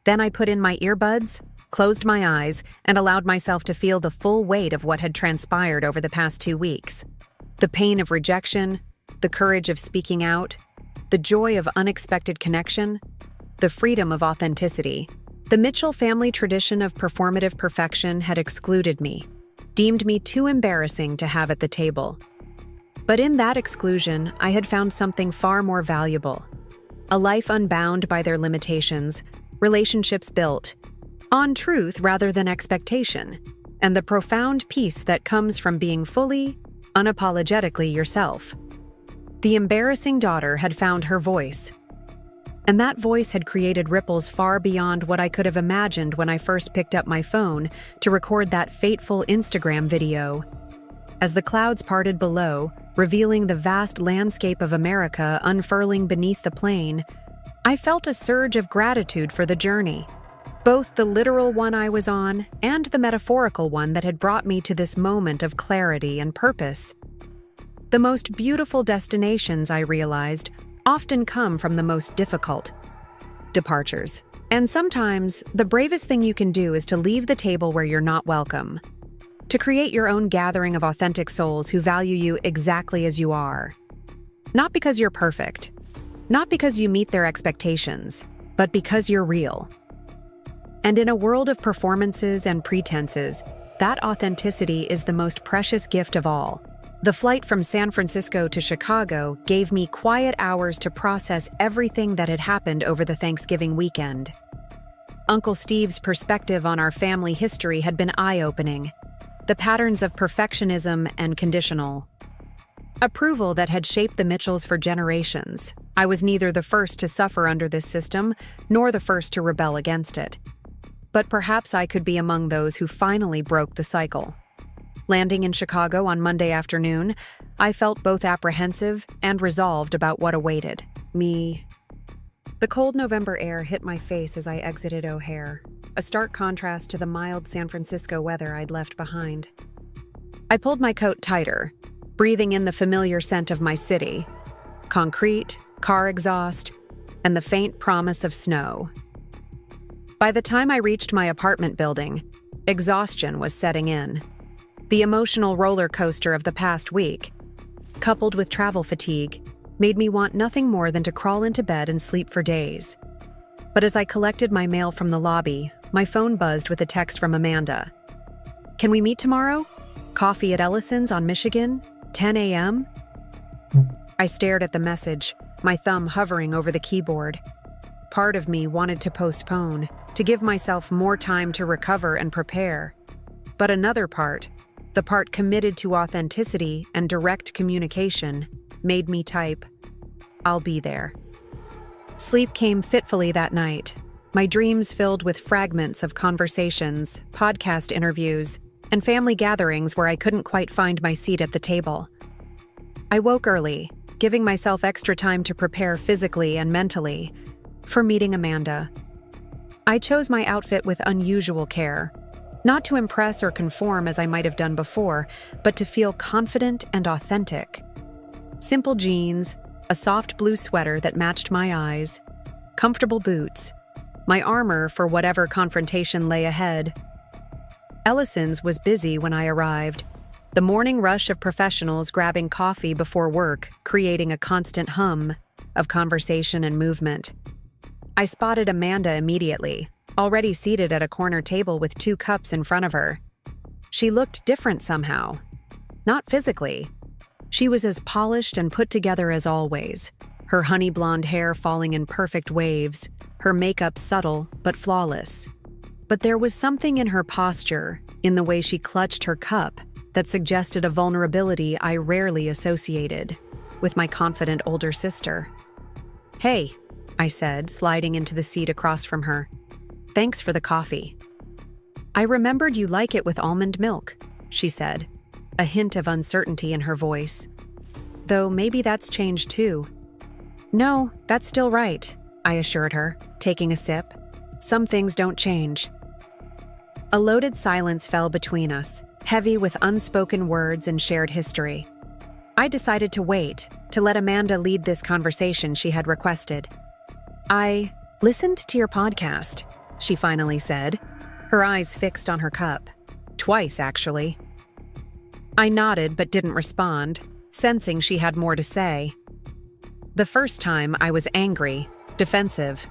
Then I put in my earbuds, closed my eyes, and allowed myself to feel the full weight of what had transpired over the past 2 weeks. The pain of rejection, the courage of speaking out, the joy of unexpected connection, the freedom of authenticity. The Mitchell family tradition of performative perfection had excluded me, deemed me too embarrassing to have at the table. But in that exclusion, I had found something far more valuable. A life unbound by their limitations, relationships built on truth rather than expectation, and the profound peace that comes from being fully, unapologetically yourself. The embarrassing daughter had found her voice, and that voice had created ripples far beyond what I could have imagined when I first picked up my phone to record that fateful Instagram video. As the clouds parted below, revealing the vast landscape of America unfurling beneath the plane, I felt a surge of gratitude for the journey, both the literal one I was on and the metaphorical one that had brought me to this moment of clarity and purpose. The most beautiful destinations, I realized, often come from the most difficult departures. And sometimes, the bravest thing you can do is to leave the table where you're not welcome. To create your own gathering of authentic souls who value you exactly as you are. Not because you're perfect, not because you meet their expectations, but because you're real. And in a world of performances and pretenses, that authenticity is the most precious gift of all. The flight from San Francisco to Chicago gave me quiet hours to process everything that had happened over the Thanksgiving weekend. Uncle Steve's perspective on our family history had been eye-opening. The patterns of perfectionism and conditional approval that had shaped the Mitchells for generations. I was neither the first to suffer under this system, nor the first to rebel against it. But perhaps I could be among those who finally broke the cycle. Landing in Chicago on Monday afternoon, I felt both apprehensive and resolved about what awaited me. The cold November air hit my face as I exited O'Hare, a stark contrast to the mild San Francisco weather I'd left behind. I pulled my coat tighter, breathing in the familiar scent of my city, concrete, car exhaust, and the faint promise of snow. By the time I reached my apartment building, exhaustion was setting in. The emotional roller coaster of the past week, coupled with travel fatigue, made me want nothing more than to crawl into bed and sleep for days. But as I collected my mail from the lobby, my phone buzzed with a text from Amanda. Can we meet tomorrow? Coffee at Ellison's on Michigan, 10 a.m.? I stared at the message, my thumb hovering over the keyboard. Part of me wanted to postpone, to give myself more time to recover and prepare. But another part, the part committed to authenticity and direct communication, made me type, I'll be there. Sleep came fitfully that night, my dreams filled with fragments of conversations, podcast interviews, and family gatherings where I couldn't quite find my seat at the table. I woke early, giving myself extra time to prepare physically and mentally for meeting Amanda. I chose my outfit with unusual care, not to impress or conform as I might have done before, but to feel confident and authentic. Simple jeans, a soft blue sweater that matched my eyes, comfortable boots, my armor for whatever confrontation lay ahead. Ellison's was busy when I arrived, the morning rush of professionals grabbing coffee before work, creating a constant hum of conversation and movement. I spotted Amanda immediately, already seated at a corner table with 2 cups in front of her. She looked different somehow. Not physically. She was as polished and put together as always, her honey blonde hair falling in perfect waves, her makeup subtle but flawless. But there was something in her posture, in the way she clutched her cup, that suggested a vulnerability I rarely associated with my confident older sister. "Hey," I said, sliding into the seat across from her. "Thanks for the coffee." "I remembered you like it with almond milk," she said, a hint of uncertainty in her voice. "Though maybe that's changed too." "No, that's still right," I assured her, taking a sip. "Some things don't change." A loaded silence fell between us, heavy with unspoken words and shared history. I decided to wait, to let Amanda lead this conversation she had requested. "I listened to your podcast," she finally said, her eyes fixed on her cup. Twice, actually. I nodded but didn't respond, sensing she had more to say. The first time I was angry, defensive.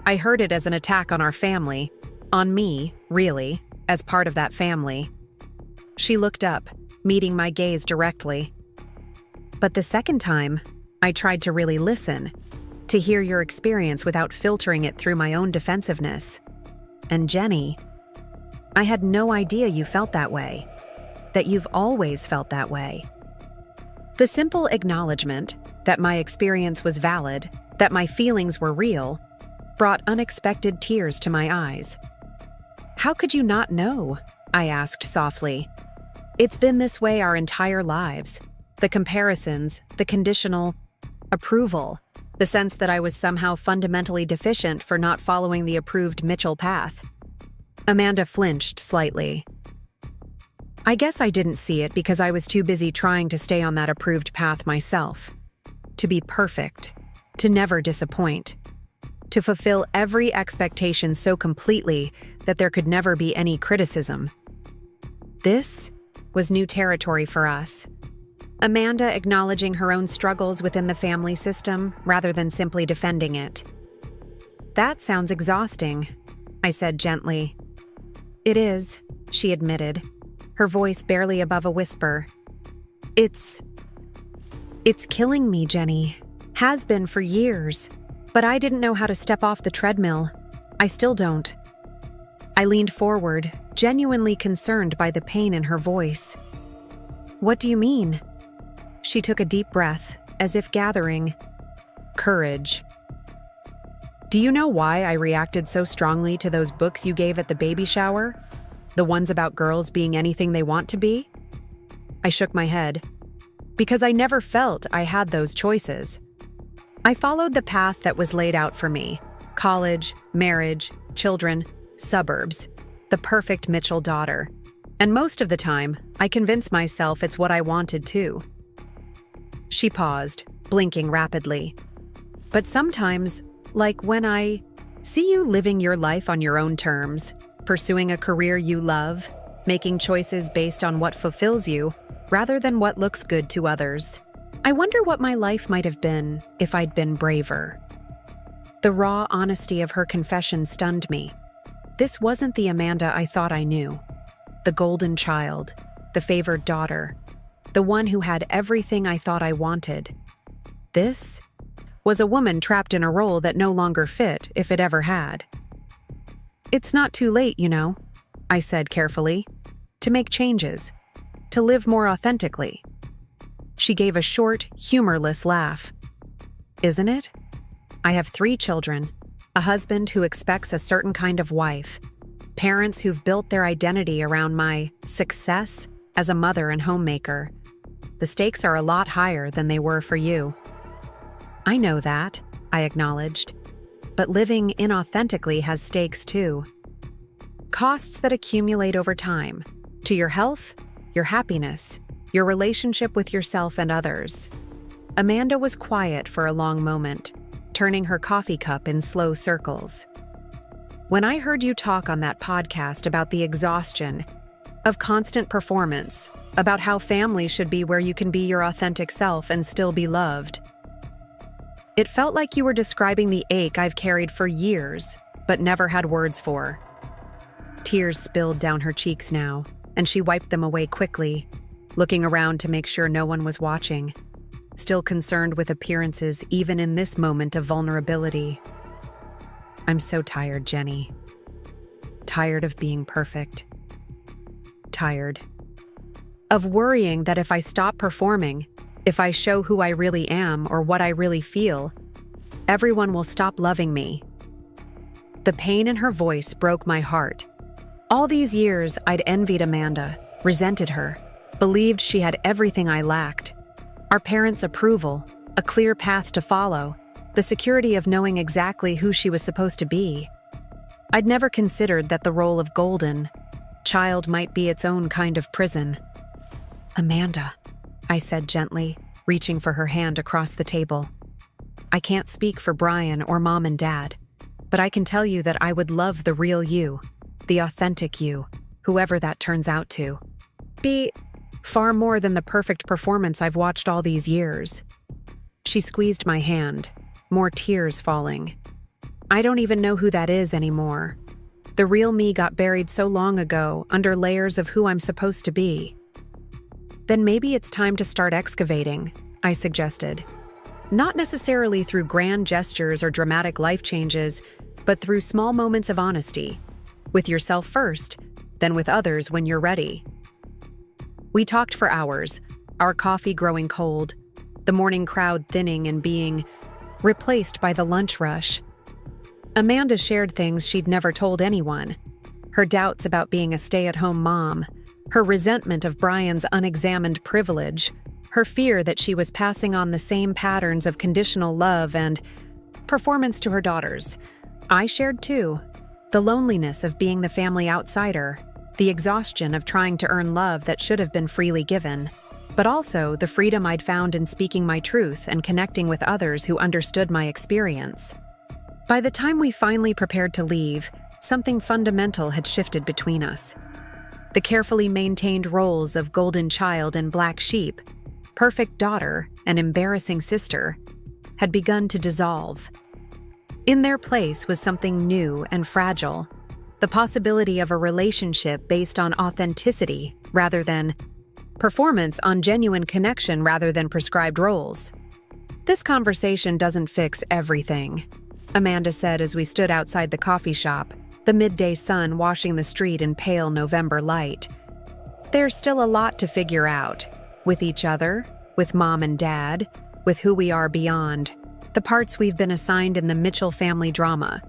I heard it as an attack on our family, on me, really, as part of that family. She looked up, meeting my gaze directly. But the second time, I tried to really listen, to hear your experience without filtering it through my own defensiveness. And Jenny, I had no idea you felt that way, that you've always felt that way. The simple acknowledgement that my experience was valid, that my feelings were real, brought unexpected tears to my eyes. "How could you not know?" I asked softly. "It's been this way our entire lives. The comparisons, the conditional approval, the sense that I was somehow fundamentally deficient for not following the approved Mitchell path." Amanda flinched slightly. "I guess I didn't see it because I was too busy trying to stay on that approved path myself. To be perfect, to never disappoint, to fulfill every expectation so completely that there could never be any criticism. This was new territory for us. Amanda acknowledging her own struggles within the family system rather than simply defending it. "That sounds exhausting," I said gently. "It is," she admitted, her voice barely above a whisper. It's killing me, Jenny. Has been for years. But I didn't know how to step off the treadmill. I still don't." I leaned forward, genuinely concerned by the pain in her voice. "What do you mean?" She took a deep breath, as if gathering courage. "Do you know why I reacted so strongly to those books you gave at the baby shower? The ones about girls being anything they want to be?" I shook my head. "Because I never felt I had those choices. I followed the path that was laid out for me. College, marriage, children, suburbs. The perfect Mitchell daughter. And most of the time, I convinced myself it's what I wanted too." She paused, blinking rapidly. "But sometimes, like when I see you living your life on your own terms, pursuing a career you love, making choices based on what fulfills you, rather than what looks good to others. I wonder what my life might have been if I'd been braver." The raw honesty of her confession stunned me. This wasn't the Amanda I thought I knew. The golden child, the favored daughter, the one who had everything I thought I wanted. This was a woman trapped in a role that no longer fit if it ever had. "It's not too late, you know," I said carefully, "to make changes, to live more authentically." She gave a short, humorless laugh. "Isn't it? I have 3 children, a husband who expects a certain kind of wife, parents who've built their identity around my success as a mother and homemaker. The stakes are a lot higher than they were for you. I know that, I acknowledged. But living inauthentically has stakes too. Costs that accumulate over time, to your health, your happiness, your relationship with yourself and others. Amanda was quiet for a long moment, turning her coffee cup in slow circles. When I heard you talk on that podcast about the exhaustion of constant performance, about how family should be where you can be your authentic self and still be loved, it felt like you were describing the ache I've carried for years, but never had words for. Tears spilled down her cheeks now, and she wiped them away quickly, looking around to make sure no one was watching, still concerned with appearances even in this moment of vulnerability. I'm so tired, Jenny. Tired of being perfect. Tired of worrying that if I stop performing, if I show who I really am or what I really feel, everyone will stop loving me. The pain in her voice broke my heart. All these years, I'd envied Amanda, resented her, believed she had everything I lacked. Our parents' approval, a clear path to follow, the security of knowing exactly who she was supposed to be. I'd never considered that the role of golden child might be its own kind of prison. Amanda, I said gently, reaching for her hand across the table. I can't speak for Brian or Mom and Dad, but I can tell you that I would love the real you, the authentic you, whoever that turns out to be, far more than the perfect performance I've watched all these years. She squeezed my hand, more tears falling. I don't even know who that is anymore. The real me got buried so long ago under layers of who I'm supposed to be. Then maybe it's time to start excavating, I suggested. Not necessarily through grand gestures or dramatic life changes, but through small moments of honesty. With yourself first, then with others when you're ready. We talked for hours, our coffee growing cold, the morning crowd thinning and being replaced by the lunch rush. Amanda shared things she'd never told anyone. Her doubts about being a stay-at-home mom, her resentment of Brian's unexamined privilege, her fear that she was passing on the same patterns of conditional love and performance to her daughters. I shared too, the loneliness of being the family outsider, the exhaustion of trying to earn love that should have been freely given, but also the freedom I'd found in speaking my truth and connecting with others who understood my experience. By the time we finally prepared to leave, something fundamental had shifted between us. The carefully maintained roles of golden child and black sheep, perfect daughter and embarrassing sister, had begun to dissolve. In their place was something new and fragile, the possibility of a relationship based on authenticity rather than performance, on genuine connection rather than prescribed roles. This conversation doesn't fix everything, Amanda said as we stood outside the coffee shop, the midday sun washing the street in pale November light. There's still a lot to figure out, with each other, with Mom and Dad, with who we are beyond, the parts we've been assigned in the Mitchell family drama.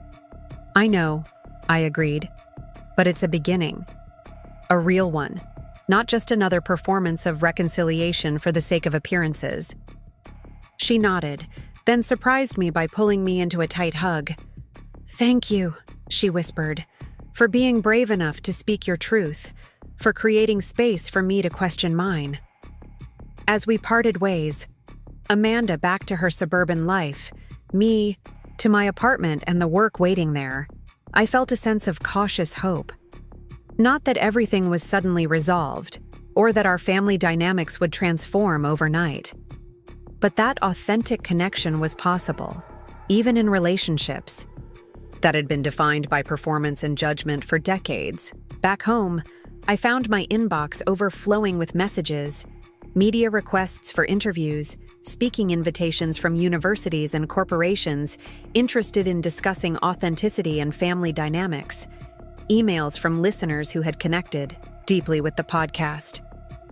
I know, I agreed, but it's a beginning. A real one, not just another performance of reconciliation for the sake of appearances. She nodded, then surprised me by pulling me into a tight hug. Thank you, she whispered, for being brave enough to speak your truth, for creating space for me to question mine. As we parted ways, Amanda back to her suburban life, me to my apartment and the work waiting there, I felt a sense of cautious hope. Not that everything was suddenly resolved, or that our family dynamics would transform overnight. But that authentic connection was possible, even in relationships that had been defined by performance and judgment for decades. Back home, I found my inbox overflowing with messages, media requests for interviews, speaking invitations from universities and corporations interested in discussing authenticity and family dynamics, emails from listeners who had connected deeply with the podcast.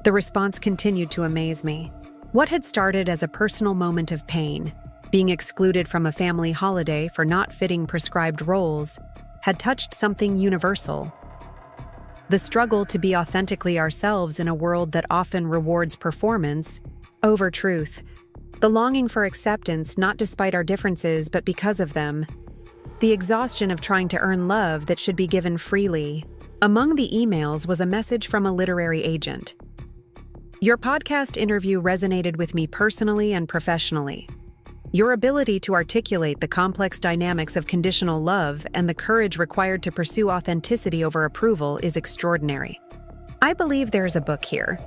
The response continued to amaze me. What had started as a personal moment of pain, being excluded from a family holiday for not fitting prescribed roles, had touched something universal. The struggle to be authentically ourselves in a world that often rewards performance over truth. The longing for acceptance not despite our differences but because of them. The exhaustion of trying to earn love that should be given freely. Among the emails was a message from a literary agent. Your podcast interview resonated with me personally and professionally. Your ability to articulate the complex dynamics of conditional love and the courage required to pursue authenticity over approval is extraordinary. I believe there is a book here,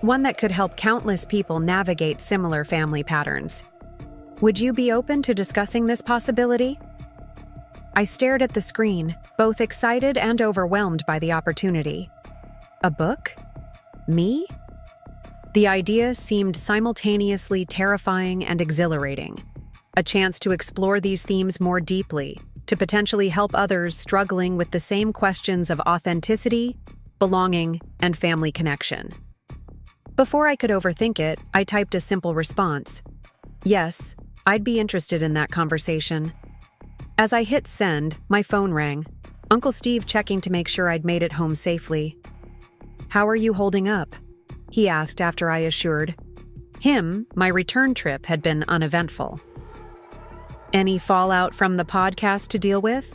one that could help countless people navigate similar family patterns. Would you be open to discussing this possibility? I stared at the screen, both excited and overwhelmed by the opportunity. A book? Me? The idea seemed simultaneously terrifying and exhilarating. A chance to explore these themes more deeply, to potentially help others struggling with the same questions of authenticity, belonging, and family connection. Before I could overthink it, I typed a simple response. Yes, I'd be interested in that conversation. As I hit send, my phone rang. Uncle Steve checking to make sure I'd made it home safely. "How are you holding up?" he asked after I assured him my return trip had been uneventful. "Any fallout from the podcast to deal with?"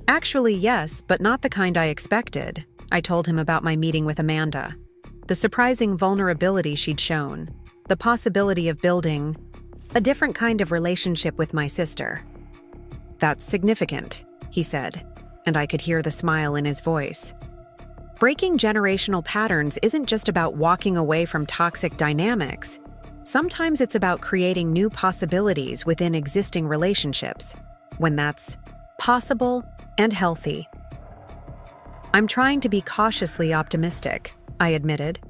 "Actually, yes, but not the kind I expected." I told him about my meeting with Amanda. The surprising vulnerability she'd shown. The possibility of building a different kind of relationship with my sister. "That's significant," he said, and I could hear the smile in his voice. Breaking generational patterns isn't just about walking away from toxic dynamics. Sometimes it's about creating new possibilities within existing relationships, when that's possible and healthy. "I'm trying to be cautiously optimistic," I admitted.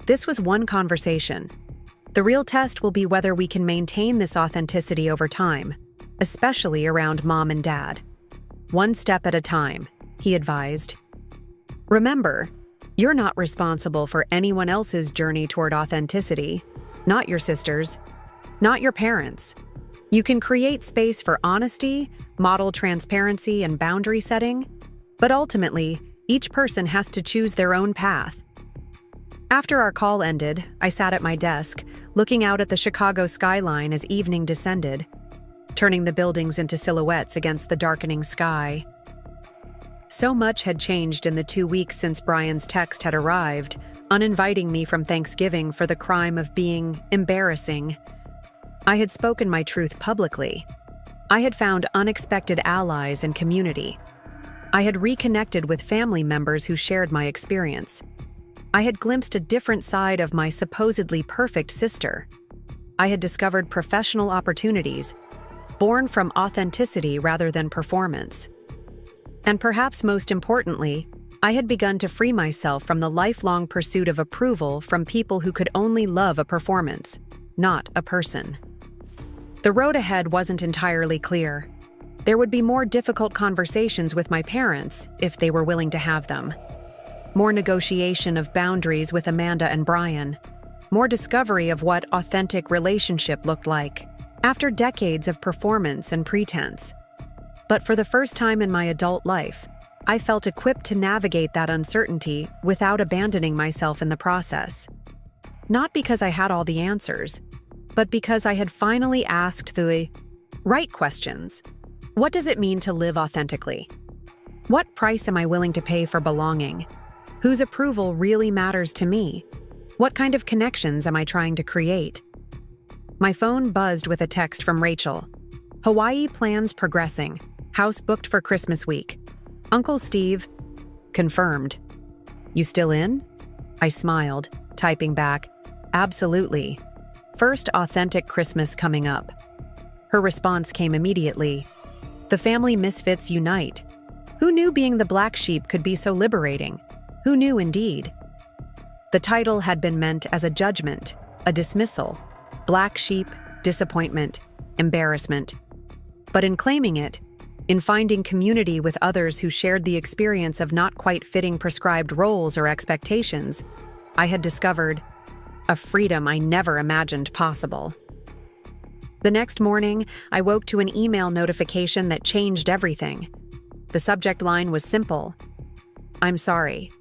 "This was one conversation. The real test will be whether we can maintain this authenticity over time, especially around Mom and Dad. One step at a time," he advised. "Remember, you're not responsible for anyone else's journey toward authenticity, not your sisters, not your parents. You can create space for honesty, model transparency, and boundary setting, but ultimately, each person has to choose their own path." After our call ended, I sat at my desk, looking out at the Chicago skyline as evening descended, turning the buildings into silhouettes against the darkening sky. So much had changed in the 2 weeks since Brian's text had arrived, uninviting me from Thanksgiving for the crime of being embarrassing. I had spoken my truth publicly. I had found unexpected allies and community. I had reconnected with family members who shared my experience. I had glimpsed a different side of my supposedly perfect sister. I had discovered professional opportunities, born from authenticity rather than performance. And perhaps most importantly, I had begun to free myself from the lifelong pursuit of approval from people who could only love a performance, not a person. The road ahead wasn't entirely clear. There would be more difficult conversations with my parents, if they were willing to have them. More negotiation of boundaries with Amanda and Brian. More discovery of what authentic relationship looked like, after decades of performance and pretense. But for the first time in my adult life, I felt equipped to navigate that uncertainty without abandoning myself in the process. Not because I had all the answers, but because I had finally asked the right questions. What does it mean to live authentically? What price am I willing to pay for belonging? Whose approval really matters to me? What kind of connections am I trying to create? My phone buzzed with a text from Rachel. "Hawaii plans progressing. House booked for Christmas week. Uncle Steve." Confirmed. "You still in?" I smiled, typing back, "Absolutely. First authentic Christmas coming up." Her response came immediately. "The family misfits unite. Who knew being the black sheep could be so liberating? Who knew indeed?" The title had been meant as a judgment, a dismissal. Black sheep, disappointment, embarrassment. But in claiming it, in finding community with others who shared the experience of not quite fitting prescribed roles or expectations, I had discovered a freedom I never imagined possible. The next morning, I woke to an email notification that changed everything. The subject line was simple. "I'm sorry.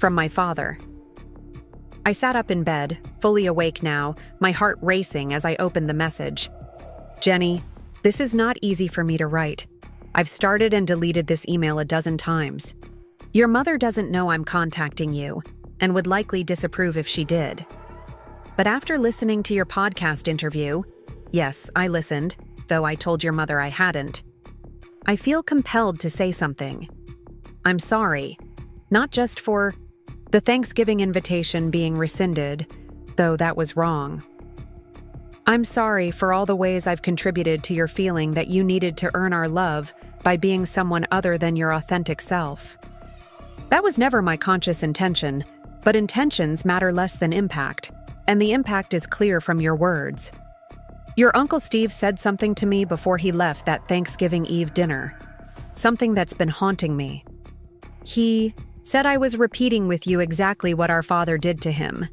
From my father. I sat up in bed, fully awake now, my heart racing as I opened the message. Jenny, this is not easy for me to write. I've started and deleted this email a dozen times. Your mother doesn't know I'm contacting you, and would likely disapprove if she did. But after listening to your podcast interview, yes, I listened, though I told your mother I hadn't, I feel compelled to say something. I'm sorry, not just for the Thanksgiving invitation being rescinded, though that was wrong. I'm sorry for all the ways I've contributed to your feeling that you needed to earn our love by being someone other than your authentic self. That was never my conscious intention, but intentions matter less than impact, and the impact is clear from your words. Your Uncle Steve said something to me before he left that Thanksgiving Eve dinner, something that's been haunting me. He said I was repeating with you exactly what our father did to him,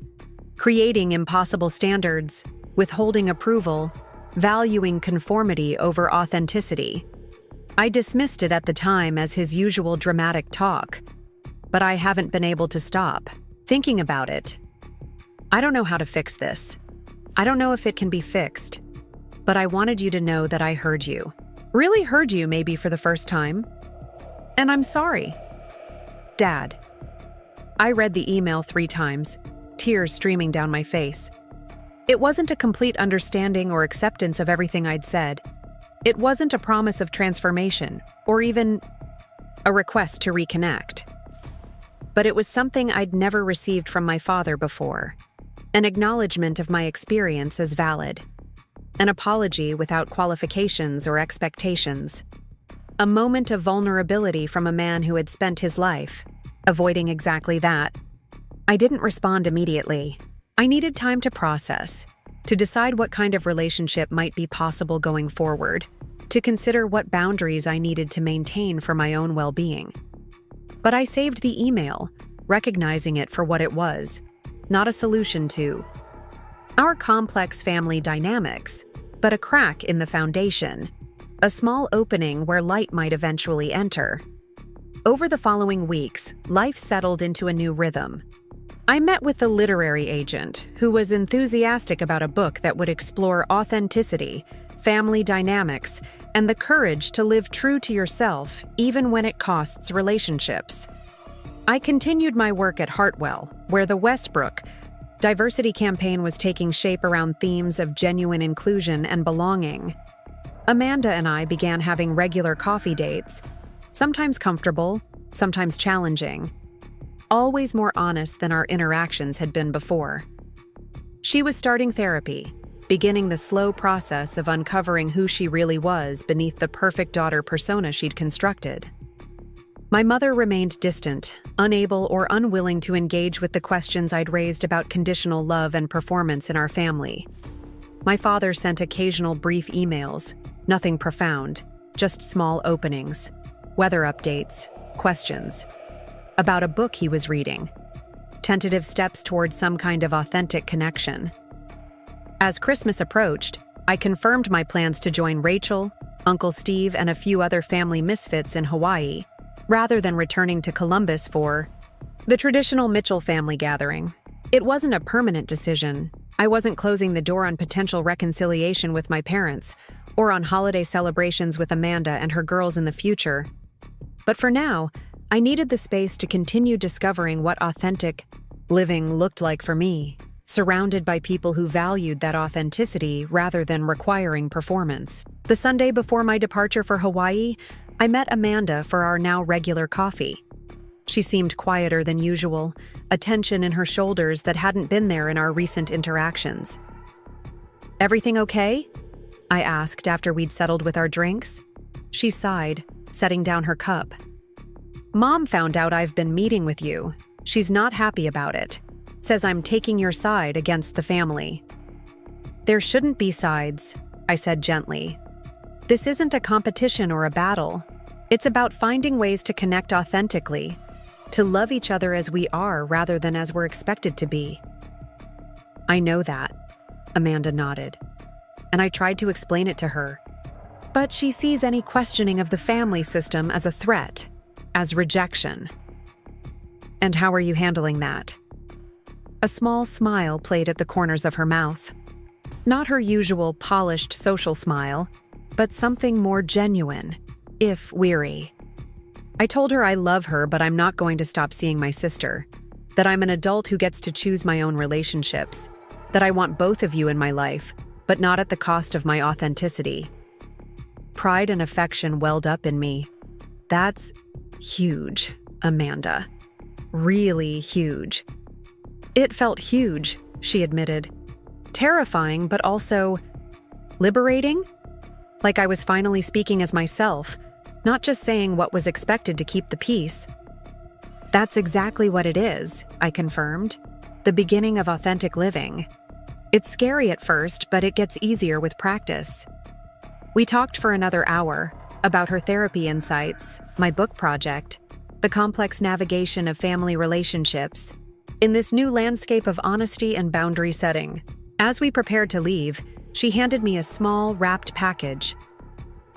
creating impossible standards, withholding approval, valuing conformity over authenticity. I dismissed it at the time as his usual dramatic talk, but I haven't been able to stop thinking about it. I don't know how to fix this. I don't know if it can be fixed, but I wanted you to know that I heard you. Really heard you maybe for the first time. And I'm sorry. Dad. I read the email 3 times, tears streaming down my face. It wasn't a complete understanding or acceptance of everything I'd said. It wasn't a promise of transformation, or even a request to reconnect. But it was something I'd never received from my father before. An acknowledgement of my experience as valid. An apology without qualifications or expectations. A moment of vulnerability from a man who had spent his life avoiding exactly that. I didn't respond immediately. I needed time to process, to decide what kind of relationship might be possible going forward, to consider what boundaries I needed to maintain for my own well-being. But I saved the email, recognizing it for what it was, not a solution to our complex family dynamics, but a crack in the foundation, a small opening where light might eventually enter. Over the following weeks, life settled into a new rhythm. I met with the literary agent, who was enthusiastic about a book that would explore authenticity, family dynamics, and the courage to live true to yourself even when it costs relationships. I continued my work at Hartwell, where the Westbrook diversity campaign was taking shape around themes of genuine inclusion and belonging. Amanda and I began having regular coffee dates, sometimes comfortable, sometimes challenging, always more honest than our interactions had been before. She was starting therapy, beginning the slow process of uncovering who she really was beneath the perfect daughter persona she'd constructed. My mother remained distant, unable or unwilling to engage with the questions I'd raised about conditional love and performance in our family. My father sent occasional brief emails, nothing profound, just small openings, weather updates, questions, about a book he was reading, tentative steps towards some kind of authentic connection. As Christmas approached, I confirmed my plans to join Rachel, Uncle Steve, and a few other family misfits in Hawaii, rather than returning to Columbus for the traditional Mitchell family gathering. It wasn't a permanent decision. I wasn't closing the door on potential reconciliation with my parents, or on holiday celebrations with Amanda and her girls in the future. But for now, I needed the space to continue discovering what authentic living looked like for me, surrounded by people who valued that authenticity rather than requiring performance. The Sunday before my departure for Hawaii, I met Amanda for our now regular coffee. She seemed quieter than usual, a tension in her shoulders that hadn't been there in our recent interactions. "Everything okay?" I asked after we'd settled with our drinks. She sighed, setting down her cup. "Mom found out I've been meeting with you. She's not happy about it. Says I'm taking your side against the family." "There shouldn't be sides," I said gently. "This isn't a competition or a battle. It's about finding ways to connect authentically, to love each other as we are rather than as we're expected to be." "I know that," Amanda nodded, and I tried to explain it to her. But she sees any questioning of the family system as a threat, as rejection. And how are you handling that? A small smile played at the corners of her mouth. Not her usual polished social smile, but something more genuine, if weary. I told her I love her, but I'm not going to stop seeing my sister. That I'm an adult who gets to choose my own relationships. That I want both of you in my life, but not at the cost of my authenticity. Pride and affection welled up in me. That's huge, Amanda. Really huge. It felt huge, she admitted. Terrifying, but also liberating? Like I was finally speaking as myself, not just saying what was expected to keep the peace. That's exactly what it is, I confirmed. The beginning of authentic living. It's scary at first, but it gets easier with practice. We talked for another hour about her therapy insights, my book project, the complex navigation of family relationships, in this new landscape of honesty and boundary setting. As we prepared to leave, she handed me a small, wrapped package.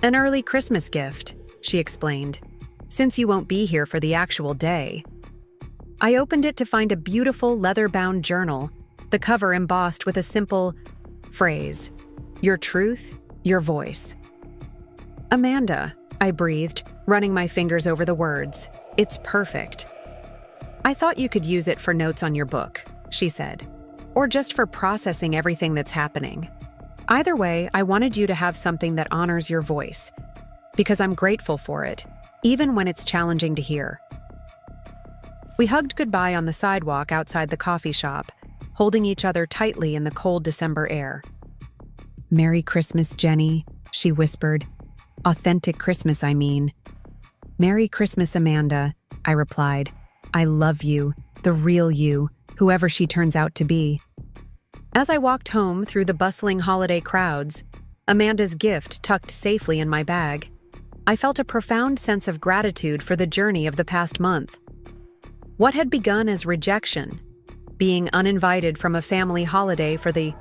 An early Christmas gift, she explained, since you won't be here for the actual day. I opened it to find a beautiful leather-bound journal, the cover embossed with a simple phrase, "Your truth, your voice." Amanda, I breathed, running my fingers over the words. It's perfect. I thought you could use it for notes on your book, she said, or just for processing everything that's happening. Either way, I wanted you to have something that honors your voice, because I'm grateful for it, even when it's challenging to hear. We hugged goodbye on the sidewalk outside the coffee shop, holding each other tightly in the cold December air. "Merry Christmas, Jenny," she whispered. "Authentic Christmas, I mean." "Merry Christmas, Amanda," I replied. "I love you, the real you, whoever she turns out to be." As I walked home through the bustling holiday crowds, Amanda's gift tucked safely in my bag, I felt a profound sense of gratitude for the journey of the past month. What had begun as rejection, being uninvited from a family holiday for the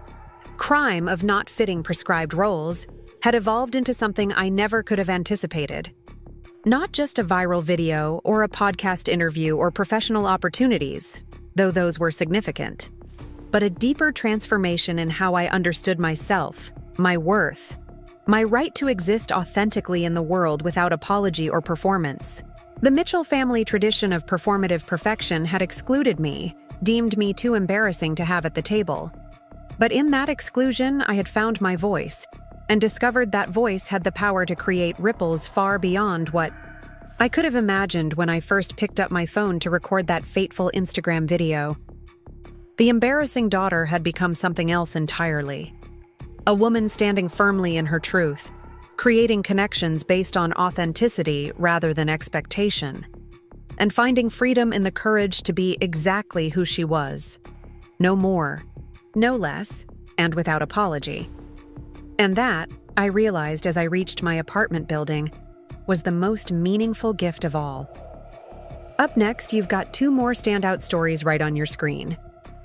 crime of not fitting prescribed roles, had evolved into something I never could have anticipated. Not just a viral video or a podcast interview or professional opportunities, though those were significant, but a deeper transformation in how I understood myself, my worth, my right to exist authentically in the world without apology or performance. The Mitchell family tradition of performative perfection had excluded me, deemed me too embarrassing to have at the table. But in that exclusion, I had found my voice, and discovered that voice had the power to create ripples far beyond what I could have imagined when I first picked up my phone to record that fateful Instagram video. The embarrassing daughter had become something else entirely. A woman standing firmly in her truth, creating connections based on authenticity rather than expectation, and finding freedom in the courage to be exactly who she was. No more, no less, and without apology. And that, I realized as I reached my apartment building, was the most meaningful gift of all. Up next, you've got 2 more standout stories right on your screen.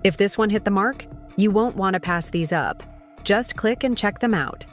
If this one hit the mark, you won't want to pass these up. Just click and check them out.